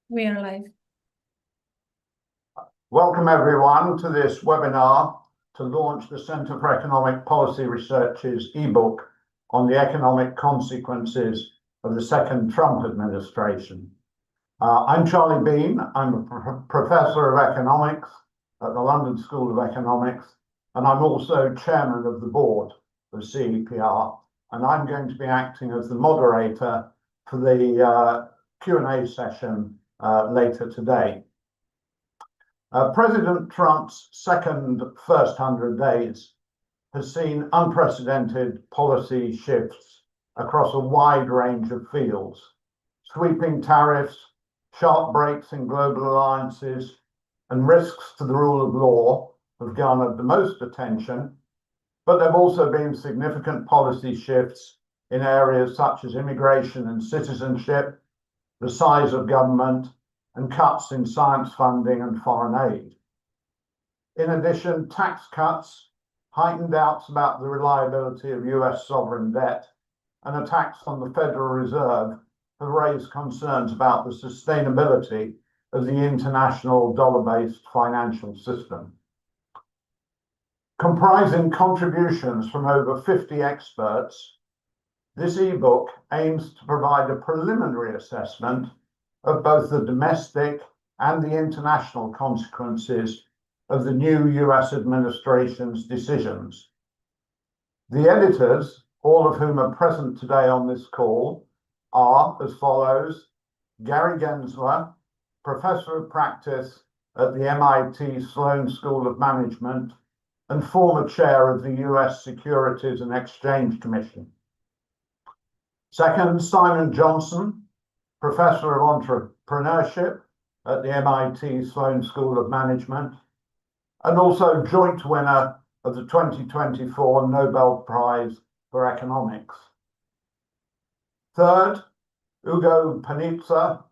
We are live. Welcome everyone to this webinar to launch the Centre for Economic Policy Research's ebook on the economic consequences of the second Trump administration. I'm Charlie Bean. I'm a professor of economics at the London School of Economics, and I'm also chairman of the board of CEPR, and I'm going to be acting as the moderator for the Q&A session later today. President Trump's first 100 days has seen unprecedented policy shifts across a wide range of fields. Sweeping tariffs, sharp breaks in global alliances, and risks to the rule of law have garnered the most attention, but there have also been significant policy shifts in areas such as immigration and citizenship, the size of government, and cuts in science funding and foreign aid. In addition, tax cuts, heightened doubts about the reliability of US sovereign debt, and attacks on the Federal Reserve have raised concerns about the sustainability of the international dollar-based financial system. Comprising contributions from over 50 experts, this ebook aims to provide a preliminary assessment of both the domestic and the international consequences of the new US administration's decisions. The editors, all of whom are present today on this call, are as follows: Gary Gensler, Professor of Practice at the MIT Sloan School of Management and former chair of the US Securities and Exchange Commission. Second, Simon Johnson, Professor of Entrepreneurship at the MIT Sloan School of Management, and also joint winner of the 2024 Nobel Prize for Economics. Third, Ugo Panizza,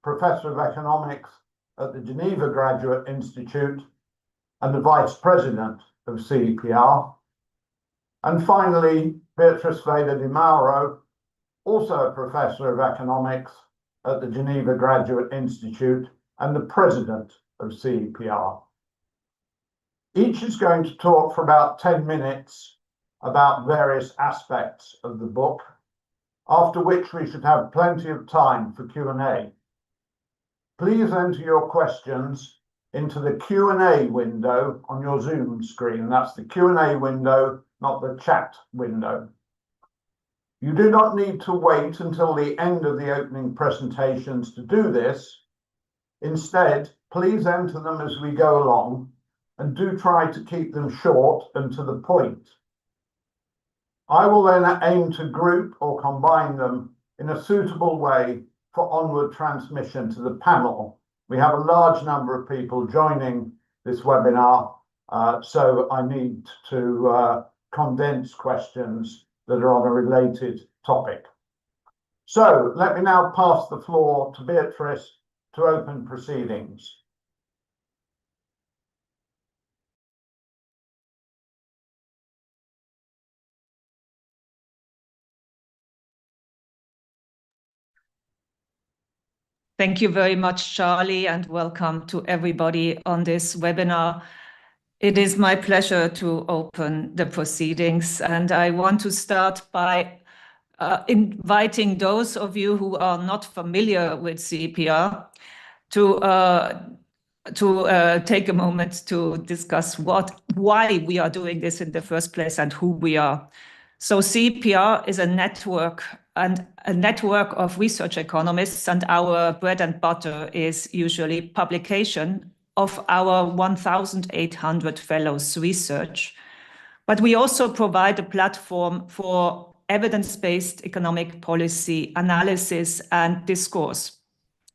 Professor of Economics at the Geneva Graduate Institute and the Vice President of CEPR. And finally, Beatrice Weder Mauro, also a Professor of Economics at the Geneva Graduate Institute and the President of CEPR. Each is going to talk for about 10 minutes about various aspects of the book, after which we should have plenty of time for Q&A. Please enter your questions into the Q&A window on your Zoom screen. That's the Q&A window, not the chat window. You do not need to wait until the end of the opening presentations to do this. Instead, please enter them as we go along and do try to keep them short and to the point. I will then aim to group or combine them in a suitable way for onward transmission to the panel. We have a large number of people joining this webinar, so I need to condense questions that are on a related topic. So let me now pass the floor to Beatrice to open proceedings. Thank you very much, Charlie, and welcome to everybody on this webinar. It is my pleasure to open the proceedings, and I want to start by inviting those of you who are not familiar with CEPR to take a moment to discuss why we are doing this in the first place and who we are. So CEPR is a network of research economists, and our bread and butter is usually publication of our 1,800 fellows' research. But we also provide a platform for evidence-based economic policy analysis and discourse.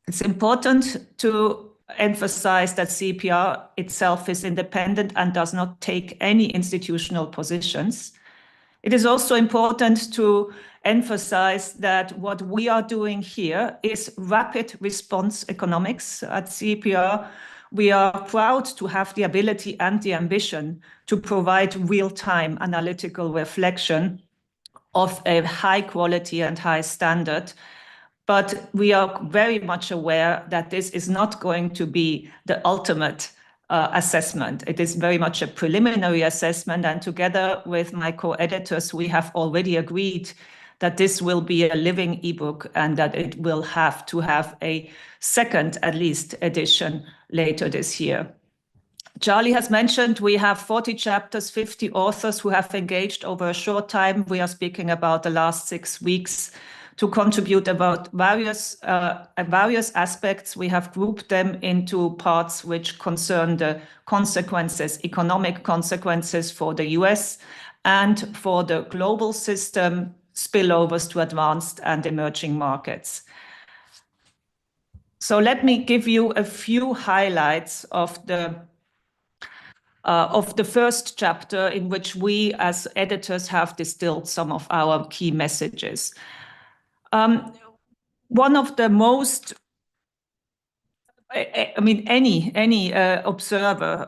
It's important to emphasize that CEPR itself is independent and does not take any institutional positions. It is also important to emphasize that what we are doing here is rapid response economics at CEPR. We are proud to have the ability and the ambition to provide real-time analytical reflection of a high quality and high standard But we are very much aware that this is not going to be the ultimate assessment. It is very much a preliminary assessment, and together with my co-editors, we have already agreed that this will be a living ebook and that it will have to have a second, at least, edition later this year. Charlie has mentioned we have 40 chapters, 50 authors who have engaged over a short time. We are speaking about the last 6 weeks to contribute about various aspects. We have grouped them into parts which concern the consequences, economic consequences for the US and for the global system, spillovers to advanced and emerging markets. So let me give you a few highlights of the first chapter, in which we as editors have distilled some of our key messages. One of the most, any observer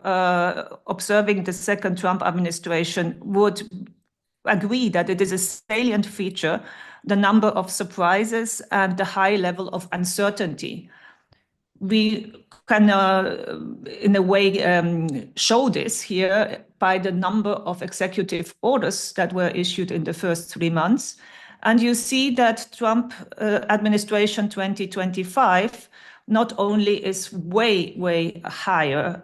observing the second Trump administration would agree that it is a salient feature, the number of surprises and the high level of uncertainty. We can, in a way, show this here by the number of executive orders that were issued in the first 3 months. And you see that Trump administration 2025 not only is way, way higher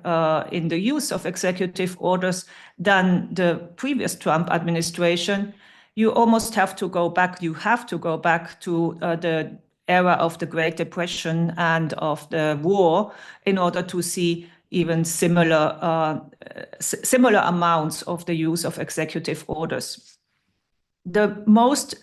in the use of executive orders than the previous Trump administration. You almost have to go back, to the era of the Great Depression and of the war in order to see even similar amounts of the use of executive orders. The most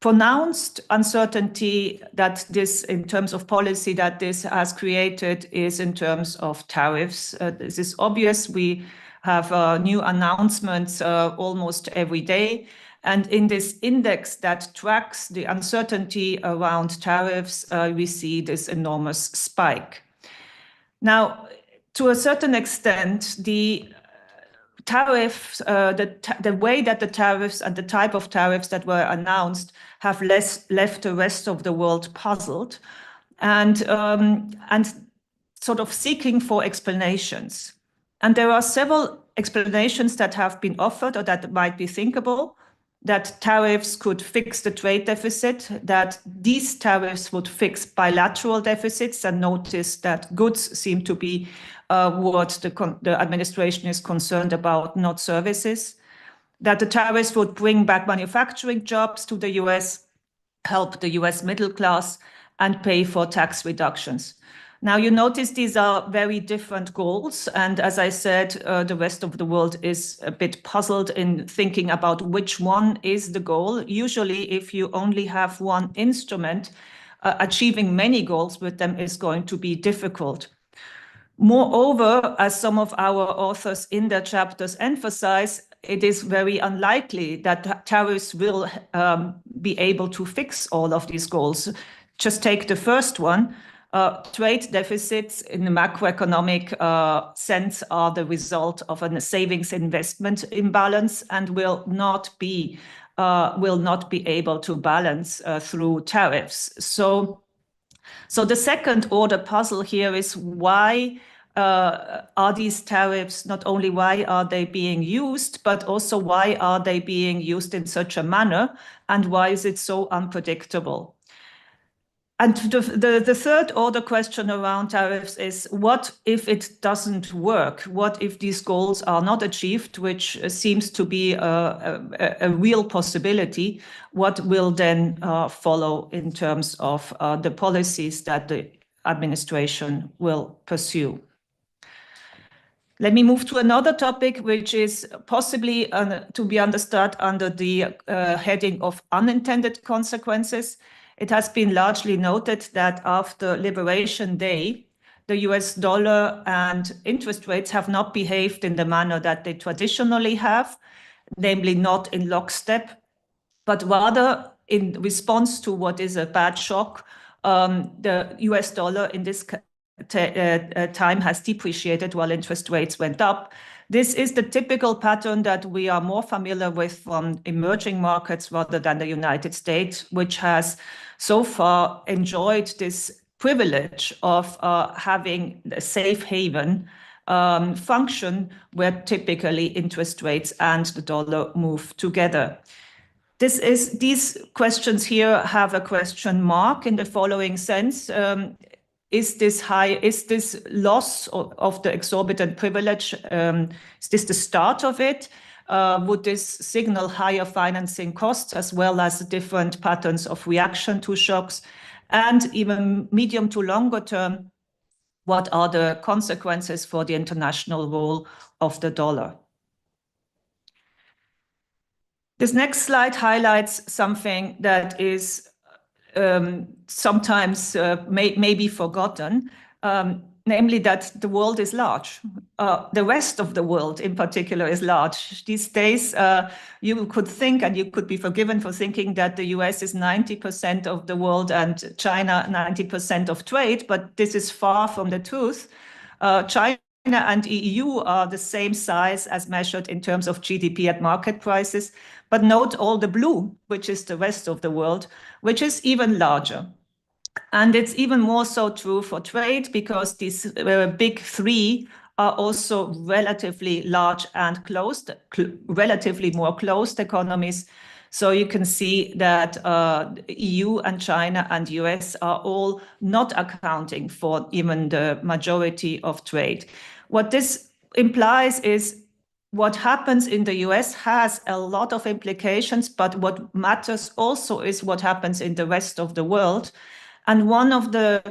pronounced uncertainty that this, in terms of policy, that this has created is in terms of tariffs. This is obvious. We have new announcements almost every day. And in this index that tracks the uncertainty around tariffs, we see this enormous spike. Now, to a certain extent, the tariffs, the way that the tariffs and the type of tariffs that were announced have left the rest of the world puzzled and sort of seeking for explanations. And there are several explanations that have been offered or that might be thinkable, that tariffs could fix the trade deficit, that these tariffs would fix bilateral deficits, and notice that goods seem to be what the administration is concerned about, not services, that the tariffs would bring back manufacturing jobs to the US, help the US middle class, and pay for tax reductions. Now, you notice these are very different goals. And as I said, the rest of the world is a bit puzzled in thinking about which one is the goal. Usually, if you only have one instrument, achieving many goals with them is going to be difficult. Moreover, as some of our authors in their chapters emphasize, it is very unlikely that tariffs will be able to fix all of these goals. Just take the first one. Trade deficits in the macroeconomic sense are the result of a savings investment imbalance and will not be able to balance through tariffs. So the second order puzzle here is why are these tariffs, not only why are they being used, but also why are they being used in such a manner, and why is it so unpredictable? And the third order question around tariffs is, what if it doesn't work? What if these goals are not achieved, which seems to be a real possibility? What will then follow in terms of the policies that the administration will pursue? Let me move to another topic, which is possibly to be understood under the heading of unintended consequences. It has been largely noted that after Liberation Day, the US dollar and interest rates have not behaved in the manner that they traditionally have, namely not in lockstep, but rather in response to what is a bad shock. The US dollar in this time has depreciated while interest rates went up. This is the typical pattern that we are more familiar with from emerging markets rather than the United States, which has so far enjoyed this privilege of having a safe haven function where typically interest rates and the dollar move together. These questions here have a question mark in the following sense. Is this loss of the exorbitant privilege, is this the start of it? Would this signal higher financing costs as well as different patterns of reaction to shocks? And even medium to longer term, what are the consequences for the international role of the dollar? This next slide highlights something that is sometimes may be forgotten, namely that the world is large. The rest of the world in particular is large. These days, you could think, and you could be forgiven for thinking, that the US is 90% of the world and China 90% of trade, but this is far from the truth. China and EU are the same size as measured in terms of GDP at market prices, but note all the blue, which is the rest of the world, which is even larger. And it's even more so true for trade because these big three are also relatively large and closed, relatively more closed economies. So you can see that EU and China and US are all not accounting for even the majority of trade. What this implies is what happens in the US has a lot of implications, but what matters also is what happens in the rest of the world. And one of the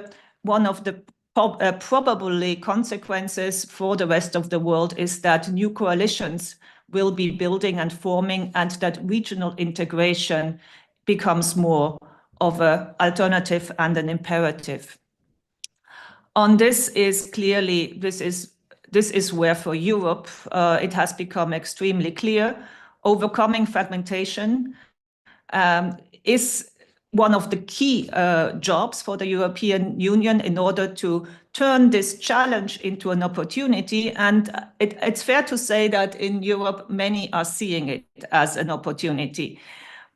probably consequences for the rest of the world is that new coalitions will be building and forming, and that regional integration becomes more of an alternative and an imperative. On this is clearly, this is where for Europe, it has become extremely clear. Overcoming fragmentation is one of the key jobs for the European Union in order to turn this challenge into an opportunity. And it's fair to say that in Europe, many are seeing it as an opportunity.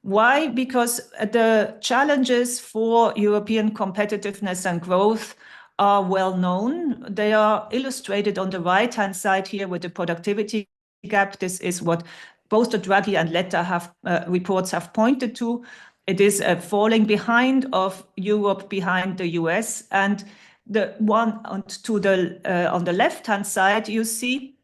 Why? Because the challenges for European competitiveness and growth are well known. They are illustrated on the right-hand side here with the productivity gap. This is what both the Draghi and Letta reports have pointed to. It is a falling behind of Europe behind the US. And the one on the left-hand side, you see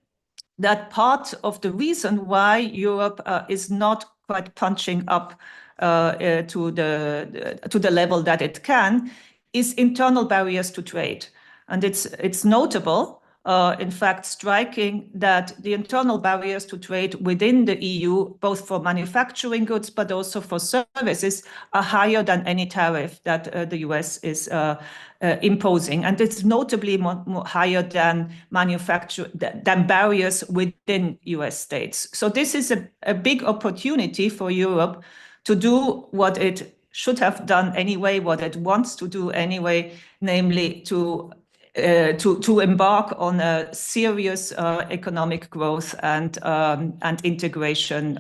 that part of the reason why Europe is not quite punching up to the level that it can is internal barriers to trade. And it's notable, in fact, striking that the internal barriers to trade within the EU, both for manufacturing goods, but also for services, are higher than any tariff that the US is imposing. And it's notably more higher than barriers within US states. So this is a big opportunity for Europe to do what it should have done anyway, what it wants to do anyway, namely to embark on a serious economic growth and integration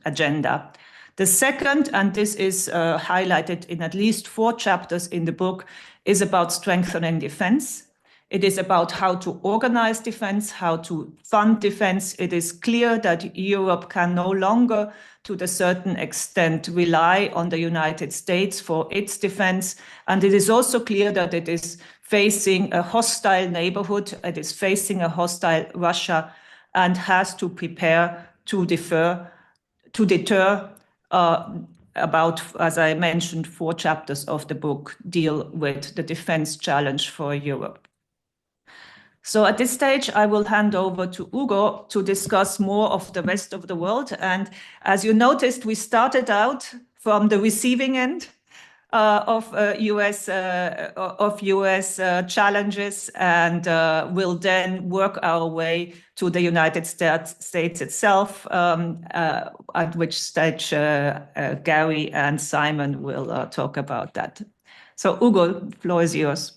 agenda. The second, and this is highlighted in at least 4 chapters in the book, is about strengthening defense. It is about how to organize defense, how to fund defense. It is clear that Europe can no longer, to a certain extent, rely on the United States for its defense. And it is also clear that it is facing a hostile neighborhood, it is facing a hostile Russia, and has to prepare to deter about, as I mentioned, 4 chapters of the book deal with the defense challenge for Europe. So at this stage, I will hand over to Ugo to discuss more of the rest of the world. And as you noticed, we started out from the receiving end of US challenges, and will then work our way to the United States itself, at which stage Gary and Simon will talk about that. So Ugo, the floor is yours.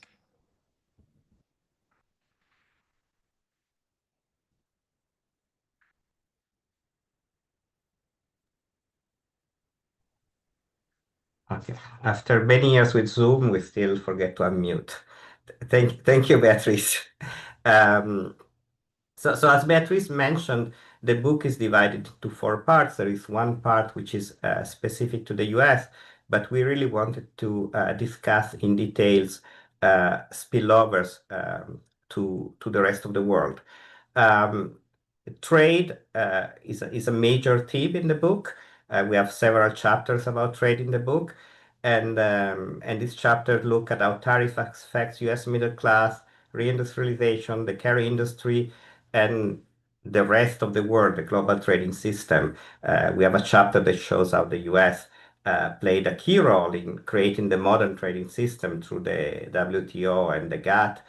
Okay. After many years with Zoom, we still forget to unmute. Thank you, Beatrice. Um, so as Beatrice mentioned, the book is divided into four parts. There is one part which is specific to the US, but we really wanted to discuss in details spillovers to the rest of the world. Um, Trade is a major theme in the book. We have several chapters about trade in the book, and this chapter look at how tariff affects U.S. middle class, reindustrialization, the carry industry, and the rest of the world, the global trading system. We have a chapter that shows how the U.S. Played a key role in creating the modern trading system through the WTO and the GATT.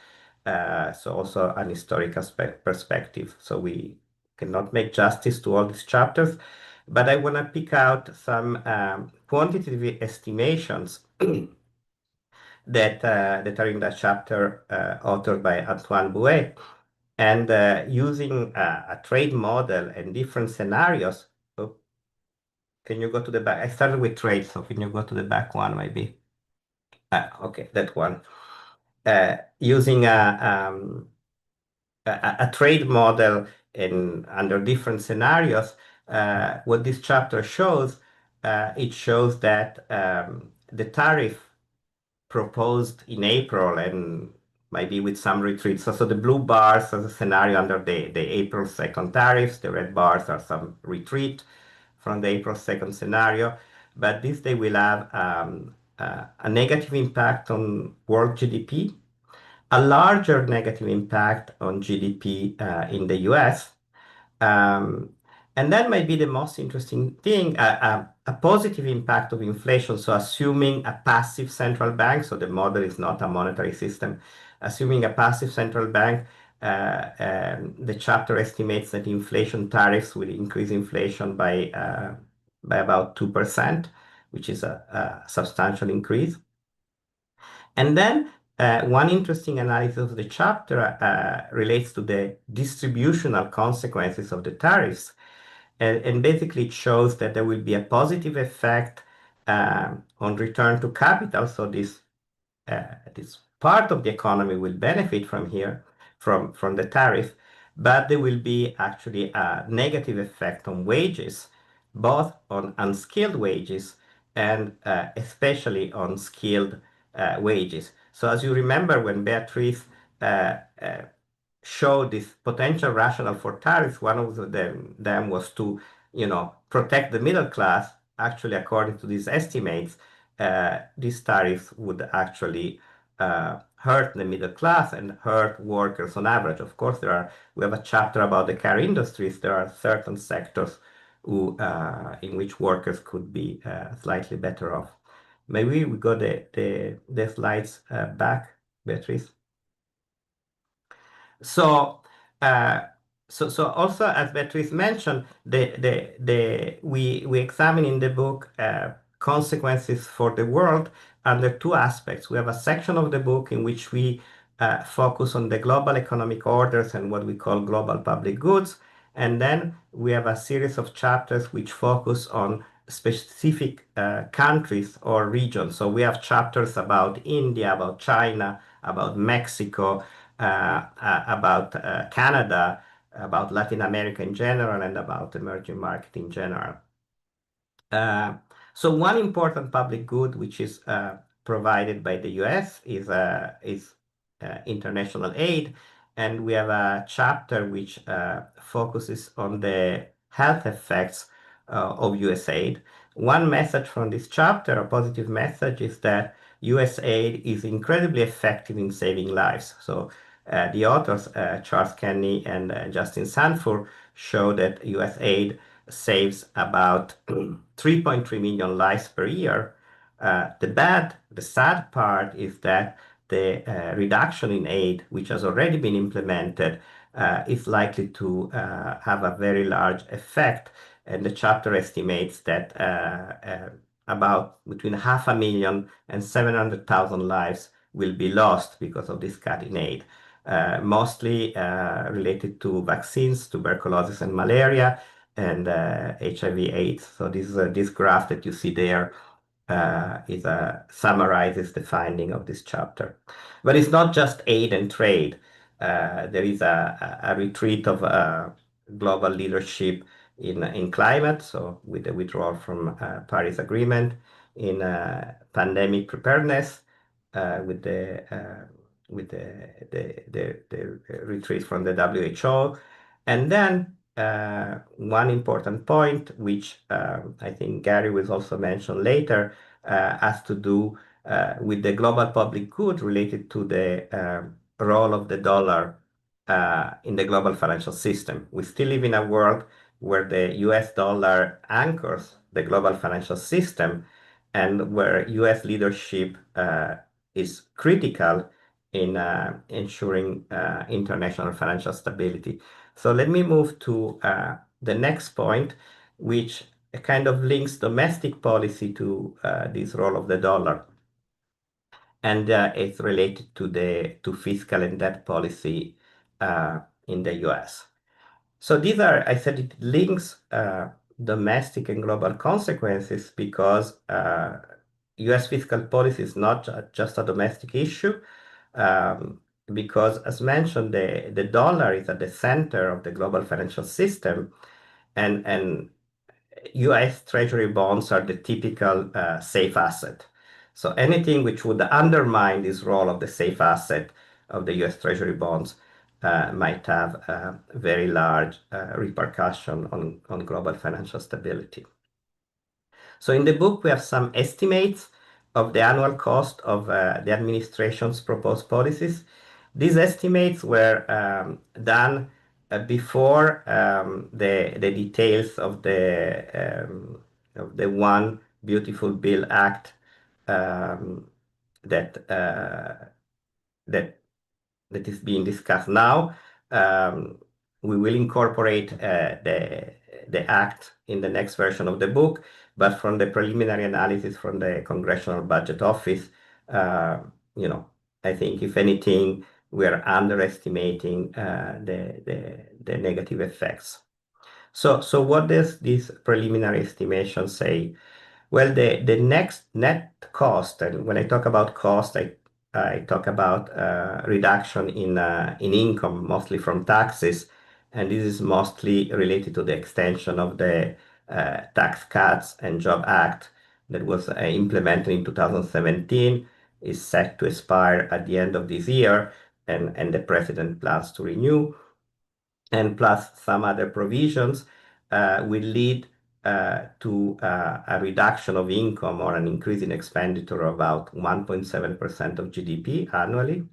So also an historical perspective. So we cannot make justice to all these chapters, but I want to pick out some quantitative estimations that are in that chapter authored by Antoine Bouet. And using a trade model and different scenarios. Oh, can you go to the back? I started with trade, so can you go to the back one maybe? Okay, that one. Using a trade model under different scenarios, what this chapter shows, it shows that the tariff proposed in April and maybe with some retreats. So the blue bars are the scenario under the April 2nd tariffs. The red bars are some retreat from the April 2nd scenario. But this they will have a negative impact on world GDP, a larger negative impact on GDP in the US. And that might be the most interesting thing, a positive impact of inflation. So assuming a passive central bank, so the model is not a monetary system, assuming a passive central bank, the chapter estimates that inflation tariffs will increase inflation by about 2%, which is a substantial increase. And then one interesting analysis of the chapter relates to the distributional consequences of the tariffs. And basically, it shows that there will be a positive effect on return to capital. So this part of the economy will benefit from here, from the tariff, but there will be actually a negative effect on wages, both on unskilled wages and especially on skilled wages. So as you remember, when Beatrice showed this potential rationale for tariffs, one of them was to, protect the middle class. Actually, according to these estimates, these tariffs would actually hurt the middle class and hurt workers on average. Of course, we have a chapter about the car industries. There are certain sectors in which workers could be slightly better off. Maybe we go the slides back, Beatrice. So, so also as Beatrice mentioned, we examine in the book consequences for the world under two aspects. We have a section of the book in which we focus on the global economic orders and what we call global public goods. And then we have a series of chapters which focus on specific countries or regions. So we have chapters about India, about China, about Mexico, about Canada, about Latin America in general, and about emerging market in general. So one important public good which is provided by the US is international aid, and we have a chapter which focuses on the health effects of US aid. One message from this chapter, a positive message, is that US aid is incredibly effective in saving lives. So the authors, Charles Kenny and Justin Sanford, show that US aid saves about 3.3 million lives per year. The sad part is that the reduction in aid, which has already been implemented, is likely to have a very large effect. And the chapter estimates that about between 500,000 and 700,000 lives will be lost because of this cut in aid. Mostly related to vaccines, tuberculosis and malaria, and HIV/AIDS. So this graph that you see there summarizes the finding of this chapter. But it's not just aid and trade. There is a retreat of global leadership in climate, so with the withdrawal from Paris Agreement, in pandemic preparedness, with the retreat from the WHO, and then one important point, which I think Gary will also mention later, has to do with the global public good related to the role of the dollar in the global financial system. We still live in a world where the US dollar anchors the global financial system and where US leadership is critical in ensuring international financial stability. So let me move to the next point, which kind of links domestic policy to this role of the dollar. And it's related to fiscal and debt policy in the US. So these are, I said, it links domestic and global consequences because US fiscal policy is not just a domestic issue. Because, as mentioned, the dollar is at the center of the global financial system, and US Treasury bonds are the typical safe asset. So anything which would undermine this role of the safe asset of the US Treasury bonds might have a very large repercussion on global financial stability. So in the book, we have some estimates of the annual cost of the administration's proposed policies. These estimates were done before the details of the One Beautiful Bill Act that that is being discussed now. We will incorporate the act in the next version of the book, but from the preliminary analysis from the Congressional Budget Office, I think if anything, we are underestimating the negative effects. So what does this preliminary estimation say? Well, the next net cost, and when I talk about cost, I talk about reduction in income, mostly from taxes, and this is mostly related to the extension of the Tax Cuts and Job Act that was implemented in 2017, is set to expire at the end of this year, and the president plans to renew, and plus some other provisions will lead to a reduction of income or an increase in expenditure of about 1.7% of GDP annually.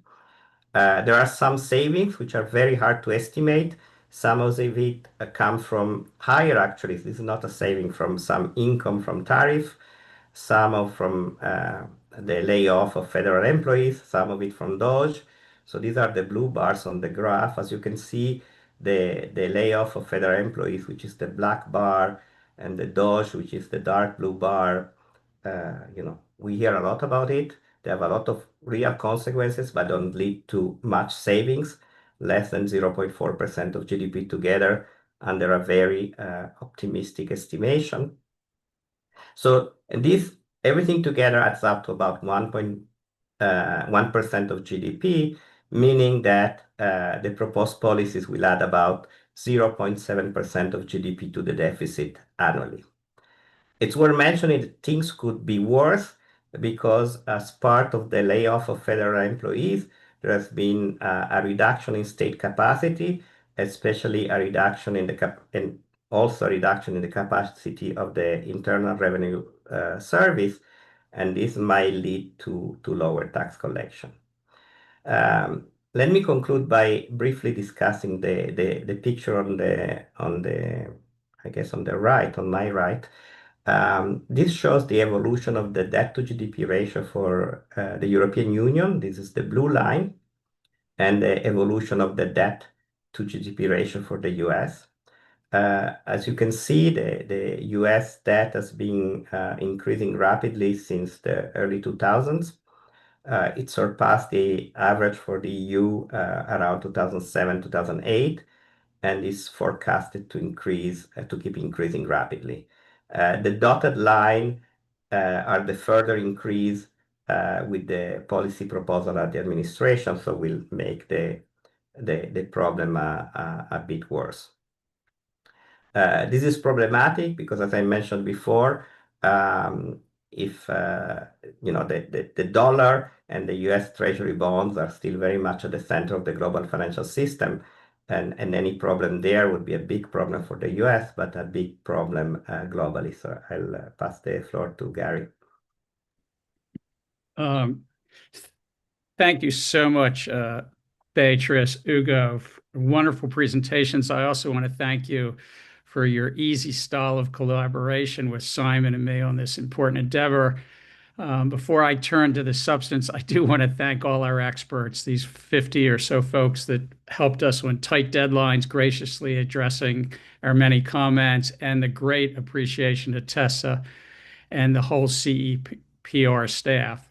There are some savings which are very hard to estimate. Some of it come from higher, actually, this is not a saving, from some income from tariff, some from the layoff of federal employees, some of it from DOGE. So these are the blue bars on the graph. As you can see, the layoff of federal employees, which is the black bar, and the DOGE, which is the dark blue bar. We hear a lot about it. They have a lot of real consequences, but don't lead to much savings, less than 0.4% of GDP together, under a very optimistic estimation. So this, everything together adds up to about 1% of GDP, meaning that the proposed policies will add about 0.7% of GDP to the deficit annually. It's worth mentioning that things could be worse because as part of the layoff of federal employees, there has been a reduction in state capacity, especially a reduction in and also a reduction in the capacity of the Internal Revenue Service, and this might lead to lower tax collection. Let me conclude by briefly discussing the picture on the I guess on the right, on my right. This shows the evolution of the debt to GDP ratio for the European Union. This is the blue line, and the evolution of the debt to GDP ratio for the US. As you can see, the US debt has been increasing rapidly since the early 2000s. It surpassed the average for the EU around 2007, 2008, and is forecasted to increase, to keep increasing rapidly. The dotted line are the further increase with the policy proposal at the administration, so will make the problem a bit worse. This is problematic because, as I mentioned before, if the dollar and the U.S. Treasury bonds are still very much at the center of the global financial system, and any problem there would be a big problem for the U.S., but a big problem globally. So I'll pass the floor to Gary. Thank you so much, Beatrice, Ugo, for wonderful presentations. I also want to thank you for your easy style of collaboration with Simon and me on this important endeavor. Before I turn to the substance, I do want to thank all our experts, these 50 or so folks that helped us on tight deadlines, graciously addressing our many comments, and the great appreciation to Tessa and the whole CEPR staff.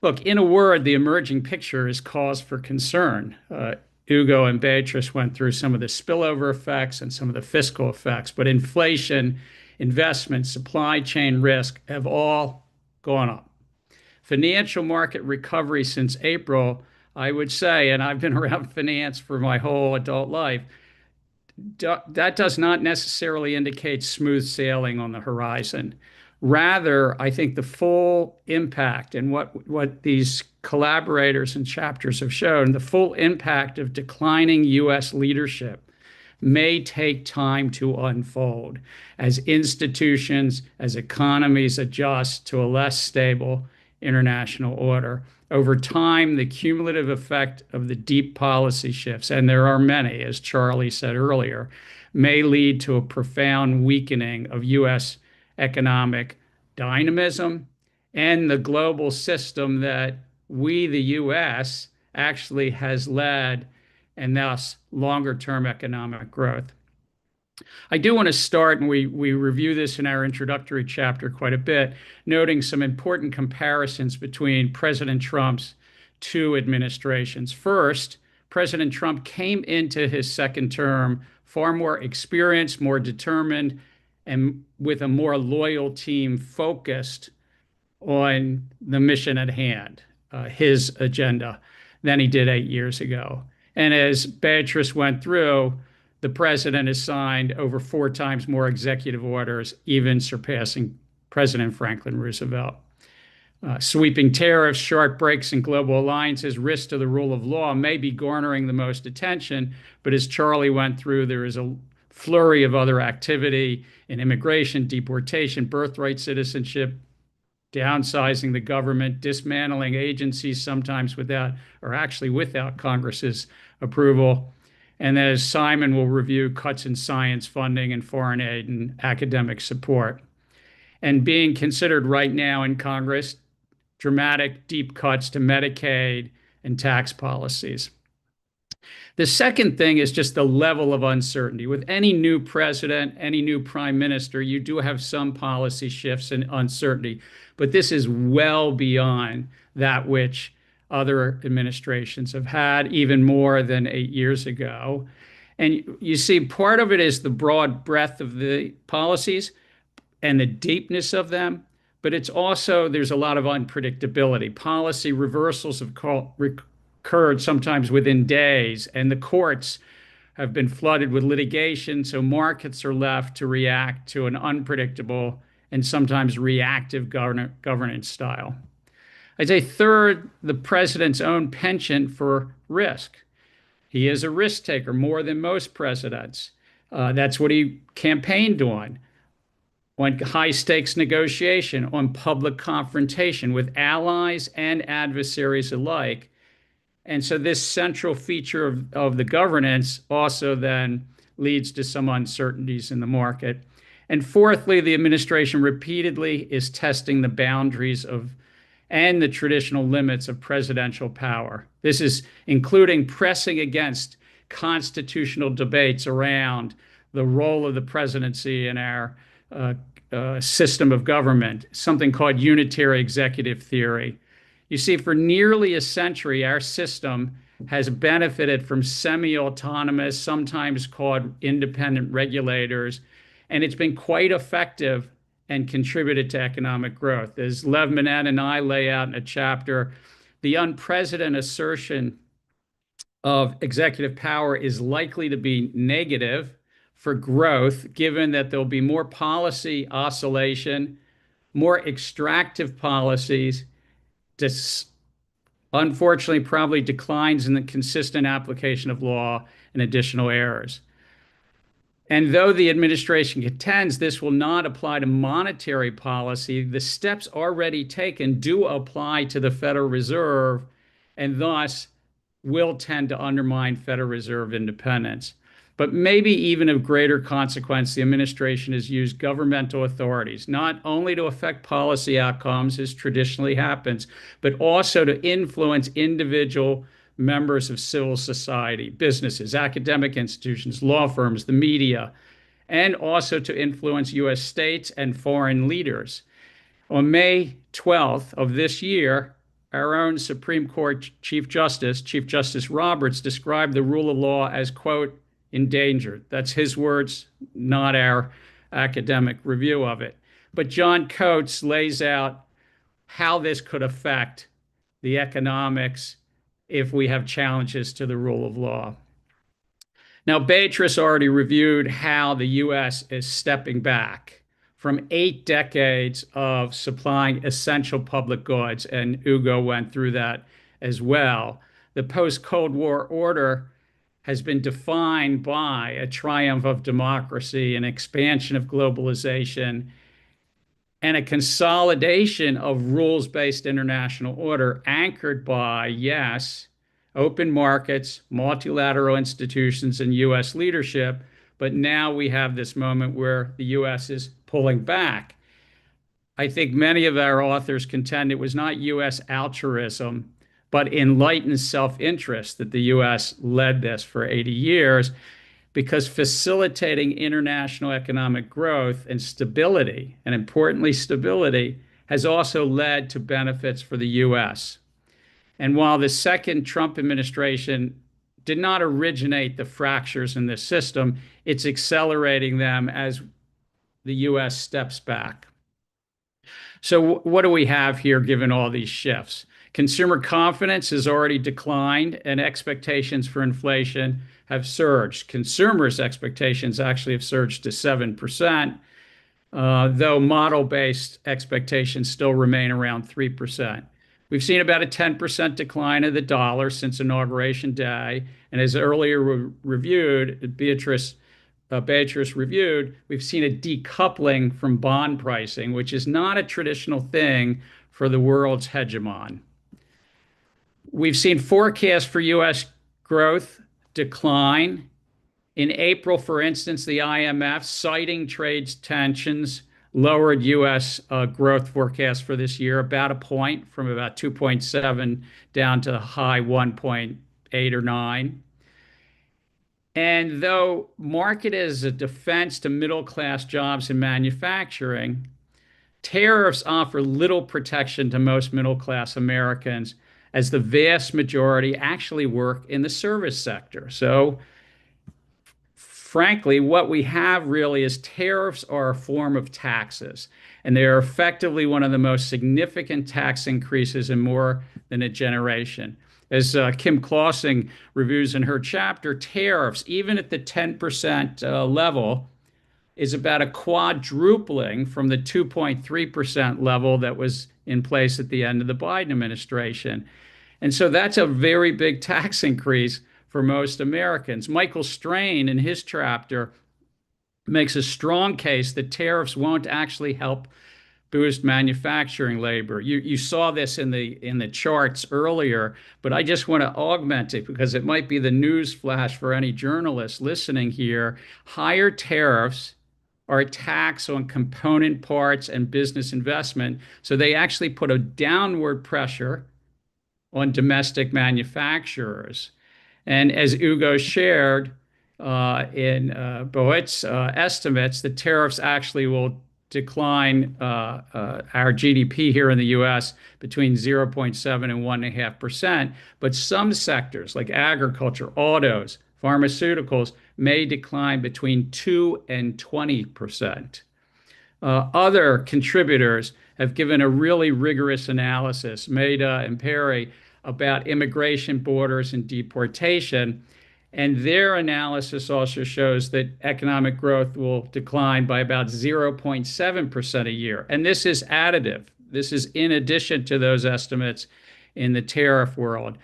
Look, in a word, the emerging picture is cause for concern. Ugo and Beatrice went through some of the spillover effects and some of the fiscal effects, but inflation, investment, supply chain risk have all gone up. Financial market recovery since April, I would say, and I've been around finance for my whole adult life, that does not necessarily indicate smooth sailing on the horizon. Rather, I think the full impact and what these collaborators and chapters have shown, the full impact of declining U.S. leadership may take time to unfold as institutions, as economies adjust to a less stable international order. Over time, the cumulative effect of the deep policy shifts, and there are many, as Charlie said earlier, may lead to a profound weakening of U.S. economic dynamism and the global system that we, the U.S., actually has led, and thus longer-term economic growth. I do want to start, and we review this in our introductory chapter quite a bit, noting some important comparisons between President Trump's two administrations. First, President Trump came into his second term far more experienced, more determined, and with a more loyal team focused on the mission at hand, his agenda, than he did 8 years ago. And as Beatrice went through, the president has signed over 4 times more executive orders, even surpassing President Franklin Roosevelt. Sweeping tariffs, sharp breaks in global alliances, risk to the rule of law may be garnering the most attention, but as Charlie went through, there is a flurry of other activity in immigration, deportation, birthright citizenship, downsizing the government, dismantling agencies, sometimes without Congress's approval. And as Simon will review, cuts in science funding and foreign aid and academic support. And being considered right now in Congress, dramatic deep cuts to Medicaid and tax policies. The second thing is just the level of uncertainty. With any new president, any new prime minister, you do have some policy shifts and uncertainty, but this is well beyond that which other administrations have had, even more than 8 years ago. And you see, part of it is the broad breadth of the policies and the deepness of them, but it's also, there's a lot of unpredictability. Policy reversals have occurred sometimes within days, and the courts have been flooded with litigation, so markets are left to react to an unpredictable and sometimes reactive governance style. I'd say third, the president's own penchant for risk. He is a risk taker more than most presidents. That's what he campaigned on high stakes negotiation, on public confrontation with allies and adversaries alike. And so this central feature of the governance also then leads to some uncertainties in the market. And fourthly, the administration repeatedly is testing the boundaries of and the traditional limits of presidential power. This is including pressing against constitutional debates around the role of the presidency in our system of government, something called unitary executive theory. You see, for nearly a century, our system has benefited from semi-autonomous, sometimes called independent regulators, and it's been quite effective and contributed to economic growth. As Lev Manet and I lay out in a chapter, the unprecedented assertion of executive power is likely to be negative for growth, given that there'll be more policy oscillation, more extractive policies, unfortunately, probably declines in the consistent application of law and additional errors. And though the administration contends this will not apply to monetary policy, the steps already taken do apply to the Federal Reserve and thus will tend to undermine Federal Reserve independence. But maybe even of greater consequence, the administration has used governmental authorities not only to affect policy outcomes, as traditionally happens, but also to influence individual members of civil society, businesses, academic institutions, law firms, the media, and also to influence U.S. states and foreign leaders. On May 12th of this year, our own Supreme Court Chief Justice Roberts, described the rule of law as, quote, endangered. That's his words, not our academic review of it. But John Coates lays out how this could affect the economics if we have challenges to the rule of law. Now, Beatrice already reviewed how the U.S. is stepping back from 8 decades of supplying essential public goods, and Ugo went through that as well. The post-Cold War order has been defined by a triumph of democracy, an expansion of globalization, and a consolidation of rules-based international order anchored by, yes, open markets, multilateral institutions, and U.S. leadership. But now we have this moment where the U.S. is pulling back. I think many of our authors contend it was not U.S. altruism, but enlightened self-interest that the U.S. led this for 80 years, because facilitating international economic growth and stability, and importantly stability, has also led to benefits for the U.S. And while the second Trump administration did not originate the fractures in this system, it's accelerating them as the U.S. steps back. So what do we have here given all these shifts? Consumer confidence has already declined and expectations for inflation have surged. Consumers' expectations actually have surged to 7%, though model-based expectations still remain around 3%. We've seen about a 10% decline of the dollar since Inauguration Day, and as earlier reviewed, Beatrice reviewed, we've seen a decoupling from bond pricing, which is not a traditional thing for the world's hegemon. We've seen forecasts for U.S. growth decline. In April, for instance, the IMF, citing trade tensions, lowered U.S. Growth forecast for this year about a point, from about 2.7 down to high 1.8 or 9. And though market is a defense to middle-class jobs and manufacturing, tariffs offer little protection to most middle-class Americans, as the vast majority actually work in the service sector. So frankly, what we have really is tariffs are a form of taxes, and they are effectively one of the most significant tax increases in more than a generation. As Kim Clausing reviews in her chapter, tariffs, even at the 10% level, is about a quadrupling from the 2.3% level that was in place at the end of the Biden administration. And so that's a very big tax increase for most Americans. Michael Strain, in his chapter, makes a strong case that tariffs won't actually help boost manufacturing labor. You saw this in the charts earlier, but I just want to augment it because it might be the news flash for any journalist listening here. Higher tariffs are a tax on component parts and business investment, so they actually put a downward pressure on domestic manufacturers. And as Ugo shared in Boett's estimates, the tariffs actually will decline our GDP here in the U.S. between 0.7 and 1.5%. But some sectors like agriculture, autos, pharmaceuticals may decline between 2 and 20%. Other contributors have given a really rigorous analysis, Weder and Perry, about immigration, borders, and deportation. And their analysis also shows that economic growth will decline by about 0.7% a year. And this is additive. This is in addition to those estimates in the tariff world.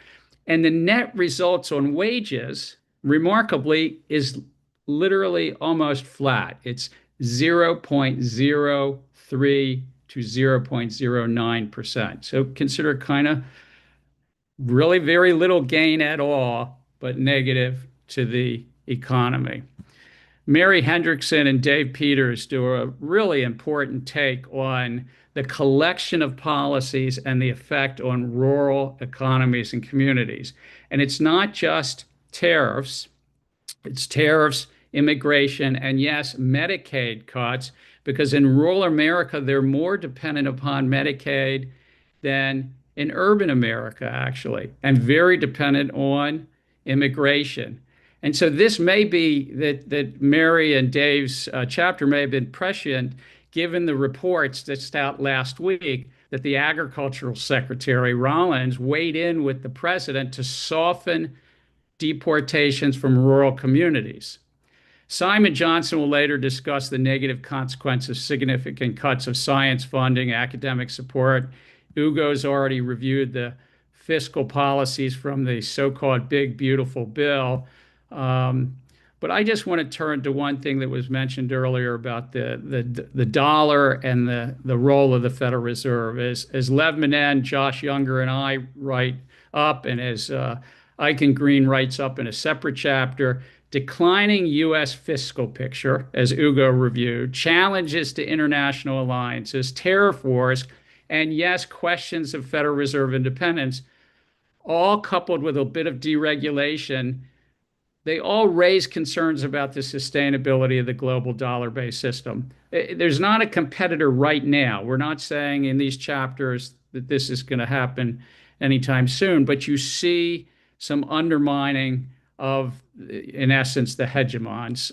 And the net results on wages, remarkably, is literally almost flat. It's 0.03 to 0.09%. So consider kind of really very little gain at all, but negative to the economy. Mary Hendrickson and Dave Peters do a really important take on the collection of policies and the effect on rural economies and communities. And it's not just tariffs, it's tariffs, immigration, and yes, Medicaid cuts, because in rural America, they're more dependent upon Medicaid than in urban America, actually, and very dependent on immigration. And so this may be that Mary and Dave's chapter may have been prescient, given the reports that's out last week that the Agricultural Secretary, Rollins, weighed in with the president to soften deportations from rural communities. Simon Johnson will later discuss the negative consequences of significant cuts of science funding, academic support. Ugo's already reviewed the fiscal policies from the so-called Big Beautiful Bill. But I just want to turn to one thing that was mentioned earlier about the dollar and the role of the Federal Reserve. As Lev Menen, Josh Younger, and I write up, and as Eichen Green writes up in a separate chapter, declining U.S. fiscal picture, as Ugo reviewed, challenges to international alliances, tariff wars, and yes, questions of Federal Reserve independence, all coupled with a bit of deregulation, they all raise concerns about the sustainability of the global dollar-based system. There's not a competitor right now. We're not saying in these chapters that this is going to happen anytime soon, but you see some undermining of, in essence, the hegemon's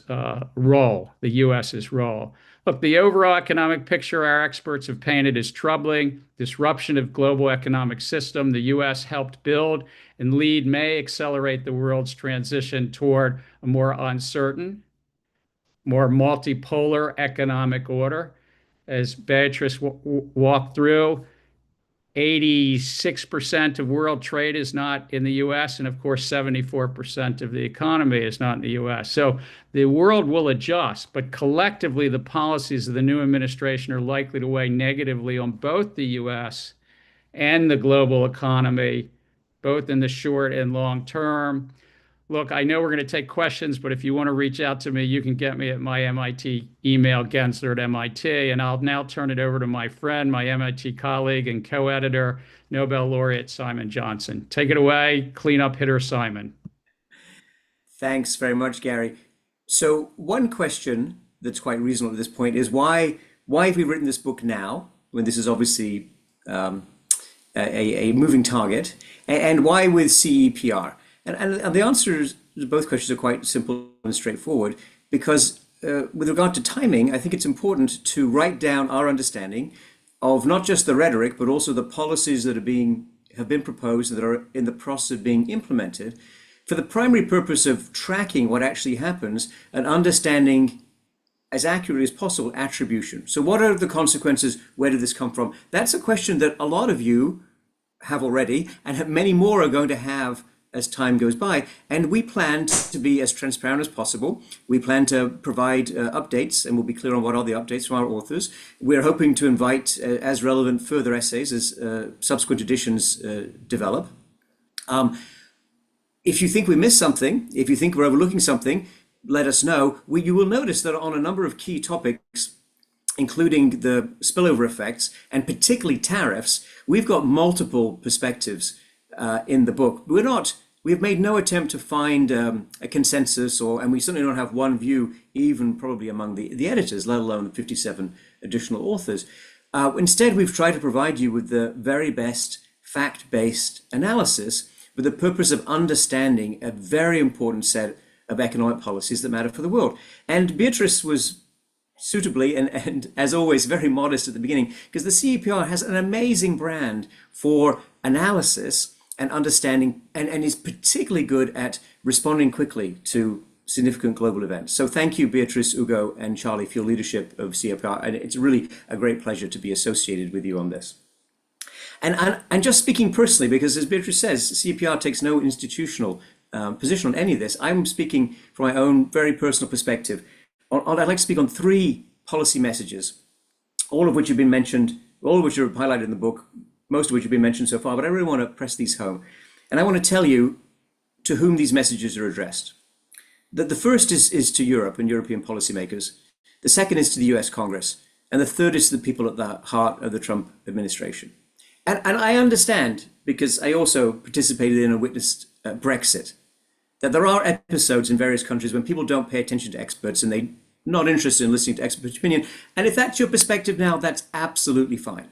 role, the U.S.'s role. Look, the overall economic picture our experts have painted is troubling. Disruption of global economic system the U.S. helped build and lead may accelerate the world's transition toward a more uncertain, more multipolar economic order. As Beatrice walked through, 86% of world trade is not in the U.S., and of course, 74% of the economy is not in the U.S. So the world will adjust, but collectively, the policies of the new administration are likely to weigh negatively on both the U.S. and the global economy, both in the short and long term. Look, I know we're going to take questions, but if you want to reach out to me, you can get me at my MIT email, Gensler@MIT, and I'll now turn it over to my friend, my MIT colleague and co-editor, Nobel laureate Simon Johnson. Take it away, cleanup hitter Simon. Thanks very much, Gary. So one question that's quite reasonable at this point is why have we written this book now, when this is obviously a moving target, and why with CEPR? And the answers to both questions are quite simple and straightforward, because with regard to timing, I think it's important to write down our understanding of not just the rhetoric, but also the policies that have been proposed that are in the process of being implemented, for the primary purpose of tracking what actually happens and understanding as accurately as possible attribution. So what are the consequences? Where did this come from? That's a question that a lot of you have already, and many more are going to have as time goes by, and we plan to be as transparent as possible. We plan to provide updates, and we'll be clear on what are the updates from our authors. We're hoping to invite, as relevant, further essays as subsequent editions develop. If you think we missed something, if you think we're overlooking something, let us know. You will notice that on a number of key topics, including the spillover effects, and particularly tariffs, we've got multiple perspectives in the book. We have made no attempt to find a consensus, and we certainly don't have one view, even probably among the editors, let alone the 57 additional authors. Instead, we've tried to provide you with the very best fact-based analysis with the purpose of understanding a very important set of economic policies that matter for the world. And Beatrice was suitably and as always, very modest at the beginning, because the CEPR has an amazing brand for analysis and understanding, and is particularly good at responding quickly to significant global events. So thank you, Beatrice, Ugo, and Charlie, for your leadership of CEPR. And it's really a great pleasure to be associated with you on this. And just speaking personally, because as Beatrice says, CEPR takes no institutional position on any of this. I'm speaking from my own very personal perspective. I'd like to speak on 3 policy messages, all of which have been mentioned, all of which are highlighted in the book, most of which have been mentioned so far, but I really want to press these home. And I want to tell you to whom these messages are addressed. The first is to Europe and European policymakers. The second is to the US Congress. And the third is to the people at the heart of the Trump administration. And I understand, because I also participated in and witnessed Brexit, that there are episodes in various countries when people don't pay attention to experts and they're not interested in listening to expert opinion. And if that's your perspective now, that's absolutely fine.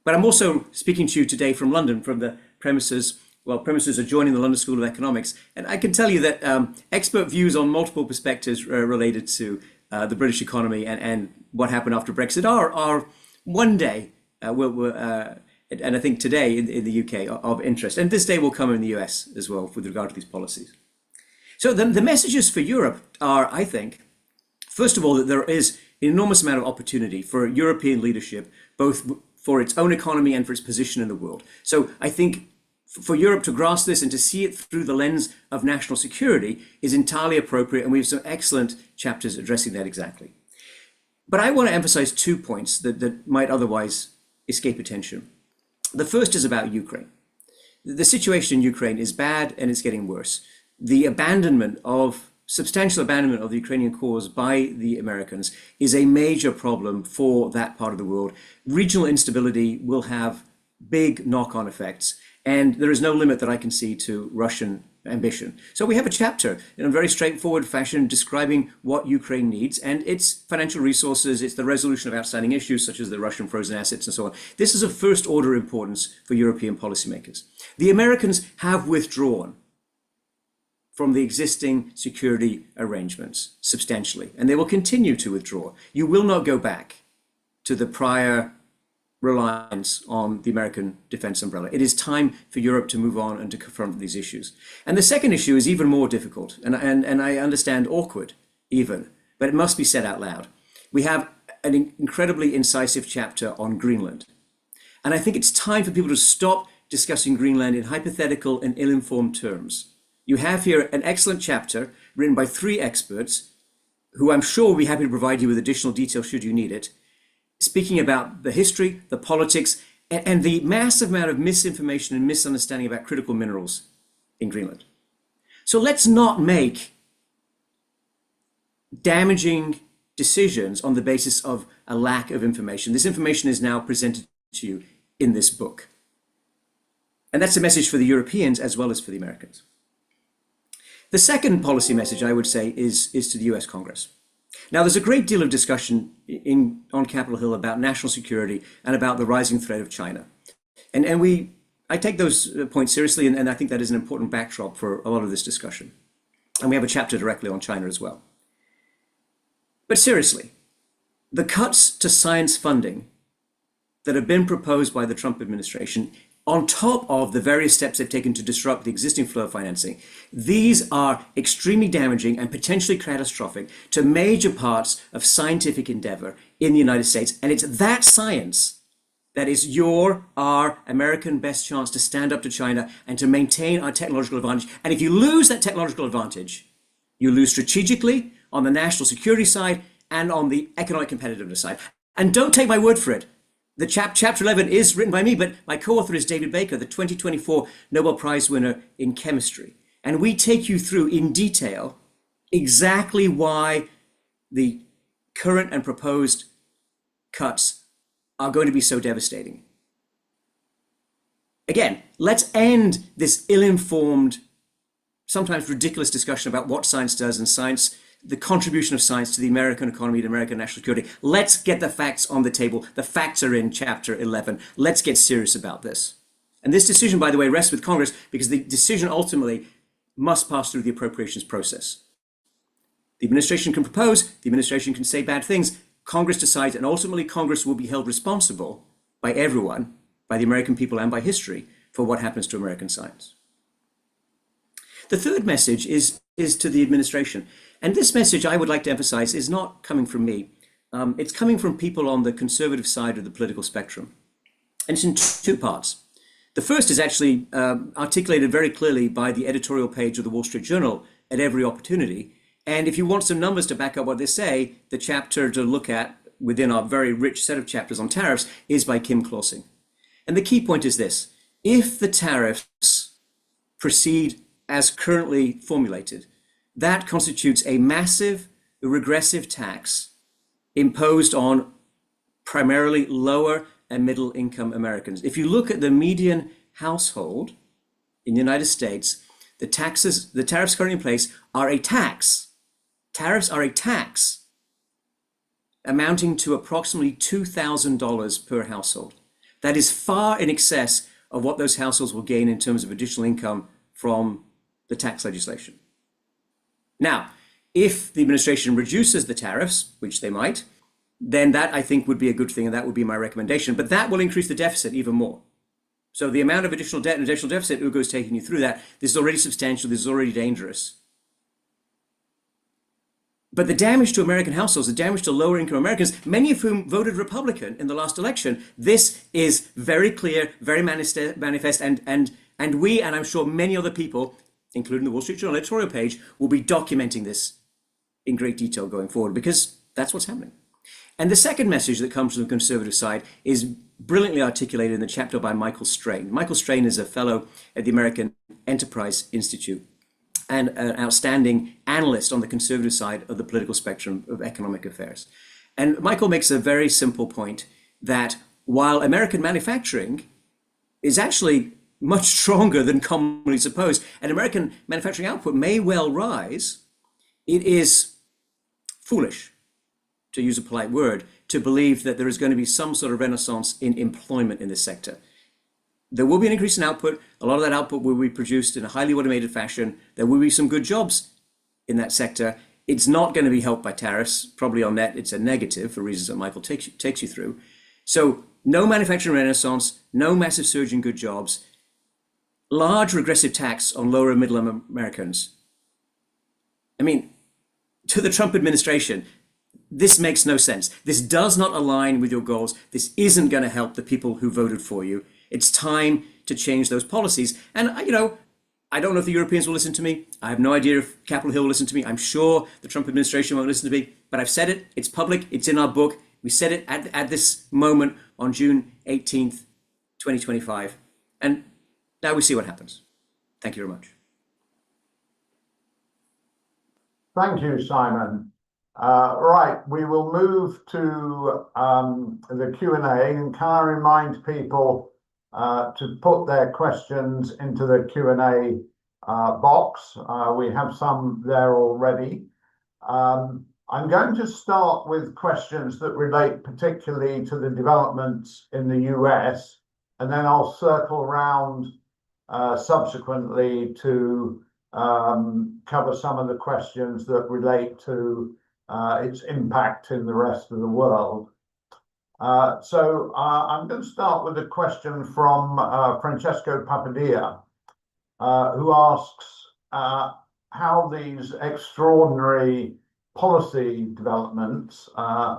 But I'm also speaking to you today from London, from the premises are joining the London School of Economics. And I can tell you that expert views on multiple perspectives related to the British economy and what happened after Brexit are one day, and I think today in the UK, of interest. And this day will come in the US as well with regard to these policies. So the messages for Europe are, I think, first of all, that there is an enormous amount of opportunity for European leadership, both for its own economy and for its position in the world. So I think for Europe to grasp this and to see it through the lens of national security is entirely appropriate, and we have some excellent chapters addressing that exactly. But I want to emphasize 2 points that might otherwise escape attention. The first is about Ukraine. The situation in Ukraine is bad and it's getting worse. The substantial abandonment of the Ukrainian cause by the Americans is a major problem for that part of the world. Regional instability will have big knock-on effects, and there is no limit that I can see to Russian ambition. So we have a chapter in a very straightforward fashion describing what Ukraine needs and its financial resources, it's the resolution of outstanding issues such as the Russian frozen assets and so on. This is of first order importance for European policymakers. The Americans have withdrawn from the existing security arrangements substantially, and they will continue to withdraw. You will not go back to the prior reliance on the American defense umbrella. It is time for Europe to move on and to confront these issues. And the second issue is even more difficult, and I understand awkward even, but it must be said out loud. We have an incredibly incisive chapter on Greenland. And I think it's time for people to stop discussing Greenland in hypothetical and ill-informed terms. You have here an excellent chapter written by 3 experts, who I'm sure will be happy to provide you with additional detail should you need it, speaking about the history, the politics, and the massive amount of misinformation and misunderstanding about critical minerals in Greenland. So let's not make damaging decisions on the basis of a lack of information. This information is now presented to you in this book. And that's a message for the Europeans as well as for the Americans. The second policy message, I would say, is to the US Congress. Now, there's a great deal of discussion on Capitol Hill about national security and about the rising threat of China. And I take those points seriously, and I think that is an important backdrop for a lot of this discussion. And we have a chapter directly on China as well. But seriously, the cuts to science funding that have been proposed by the Trump administration, on top of the various steps they've taken to disrupt the existing flow of financing, these are extremely damaging and potentially catastrophic to major parts of scientific endeavor in the United States. And it's that science that is our American best chance to stand up to China and to maintain our technological advantage. And if you lose that technological advantage, you lose strategically on the national security side and on the economic competitiveness side. And don't take my word for it. The chapter 11 is written by me, but my co-author is David Baker, the 2024 Nobel Prize winner in chemistry. And we take you through in detail exactly why the current and proposed cuts are going to be so devastating. Again, let's end this ill-informed, sometimes ridiculous discussion about what science does and the contribution of science to the American economy, to American national security. Let's get the facts on the table. The facts are in chapter 11. Let's get serious about this. And this decision, by the way, rests with Congress because the decision ultimately must pass through the appropriations process. The administration can propose, the administration can say bad things, Congress decides, and ultimately Congress will be held responsible by everyone, by the American people and by history, for what happens to American science. The third message is to the administration. And this message, I would like to emphasize, is not coming from me. It's coming from people on the conservative side of the political spectrum. And it's in two parts. The first is actually articulated very clearly by the editorial page of the Wall Street Journal at every opportunity. And if you want some numbers to back up what they say, the chapter to look at within our very rich set of chapters on tariffs is by Kim Clausing. And the key point is this: if the tariffs proceed as currently formulated, that constitutes a massive regressive tax imposed on primarily lower and middle income Americans. If you look at the median household in the United States, the tariffs currently in place are a tax. Tariffs are a tax amounting to approximately $2,000 per household. That is far in excess of what those households will gain in terms of additional income from the tax legislation. Now, if the administration reduces the tariffs, which they might, then that I think would be a good thing, and that would be my recommendation. But that will increase the deficit even more. So the amount of additional debt and additional deficit, Ugo's taking you through that. This is already substantial. This is already dangerous. But the damage to American households, the damage to lower income Americans, many of whom voted Republican in the last election, this is very clear, very manifest, and we, and I'm sure many other people, including the Wall Street Journal editorial page, will be documenting this in great detail going forward, because that's what's happening. And the second message that comes from the conservative side is brilliantly articulated in the chapter by Michael Strain. Michael Strain is a fellow at the American Enterprise Institute and an outstanding analyst on the conservative side of the political spectrum of economic affairs. And Michael makes a very simple point that while American manufacturing is actually much stronger than commonly supposed, and American manufacturing output may well rise, it is foolish, to use a polite word, to believe that there is going to be some sort of renaissance in employment in this sector. There will be an increase in output. A lot of that output will be produced in a highly automated fashion. There will be some good jobs in that sector. It's not going to be helped by tariffs. Probably on net, it's a negative for reasons that Michael takes you through. So no manufacturing renaissance, no massive surge in good jobs, large regressive tax on lower and middle Americans. I mean, to the Trump administration, this makes no sense. This does not align with your goals. This isn't going to help the people who voted for you. It's time to change those policies. And, I don't know if the Europeans will listen to me. I have no idea if Capitol Hill will listen to me. I'm sure the Trump administration won't listen to me, but I've said it. It's public. It's in our book. We said it at this moment on June 18th, 2025. And now we see what happens. Thank you very much. Thank you, Simon. Right, we will move to the Q&A, and can I remind people to put their questions into the Q&A box. We have some there already. I'm going to start with questions that relate particularly to the developments in the US, and then I'll circle around subsequently to cover some of the questions that relate to its impact in the rest of the world. So I'm going to start with a question from Francesco Papadilla, who asks how these extraordinary policy developments,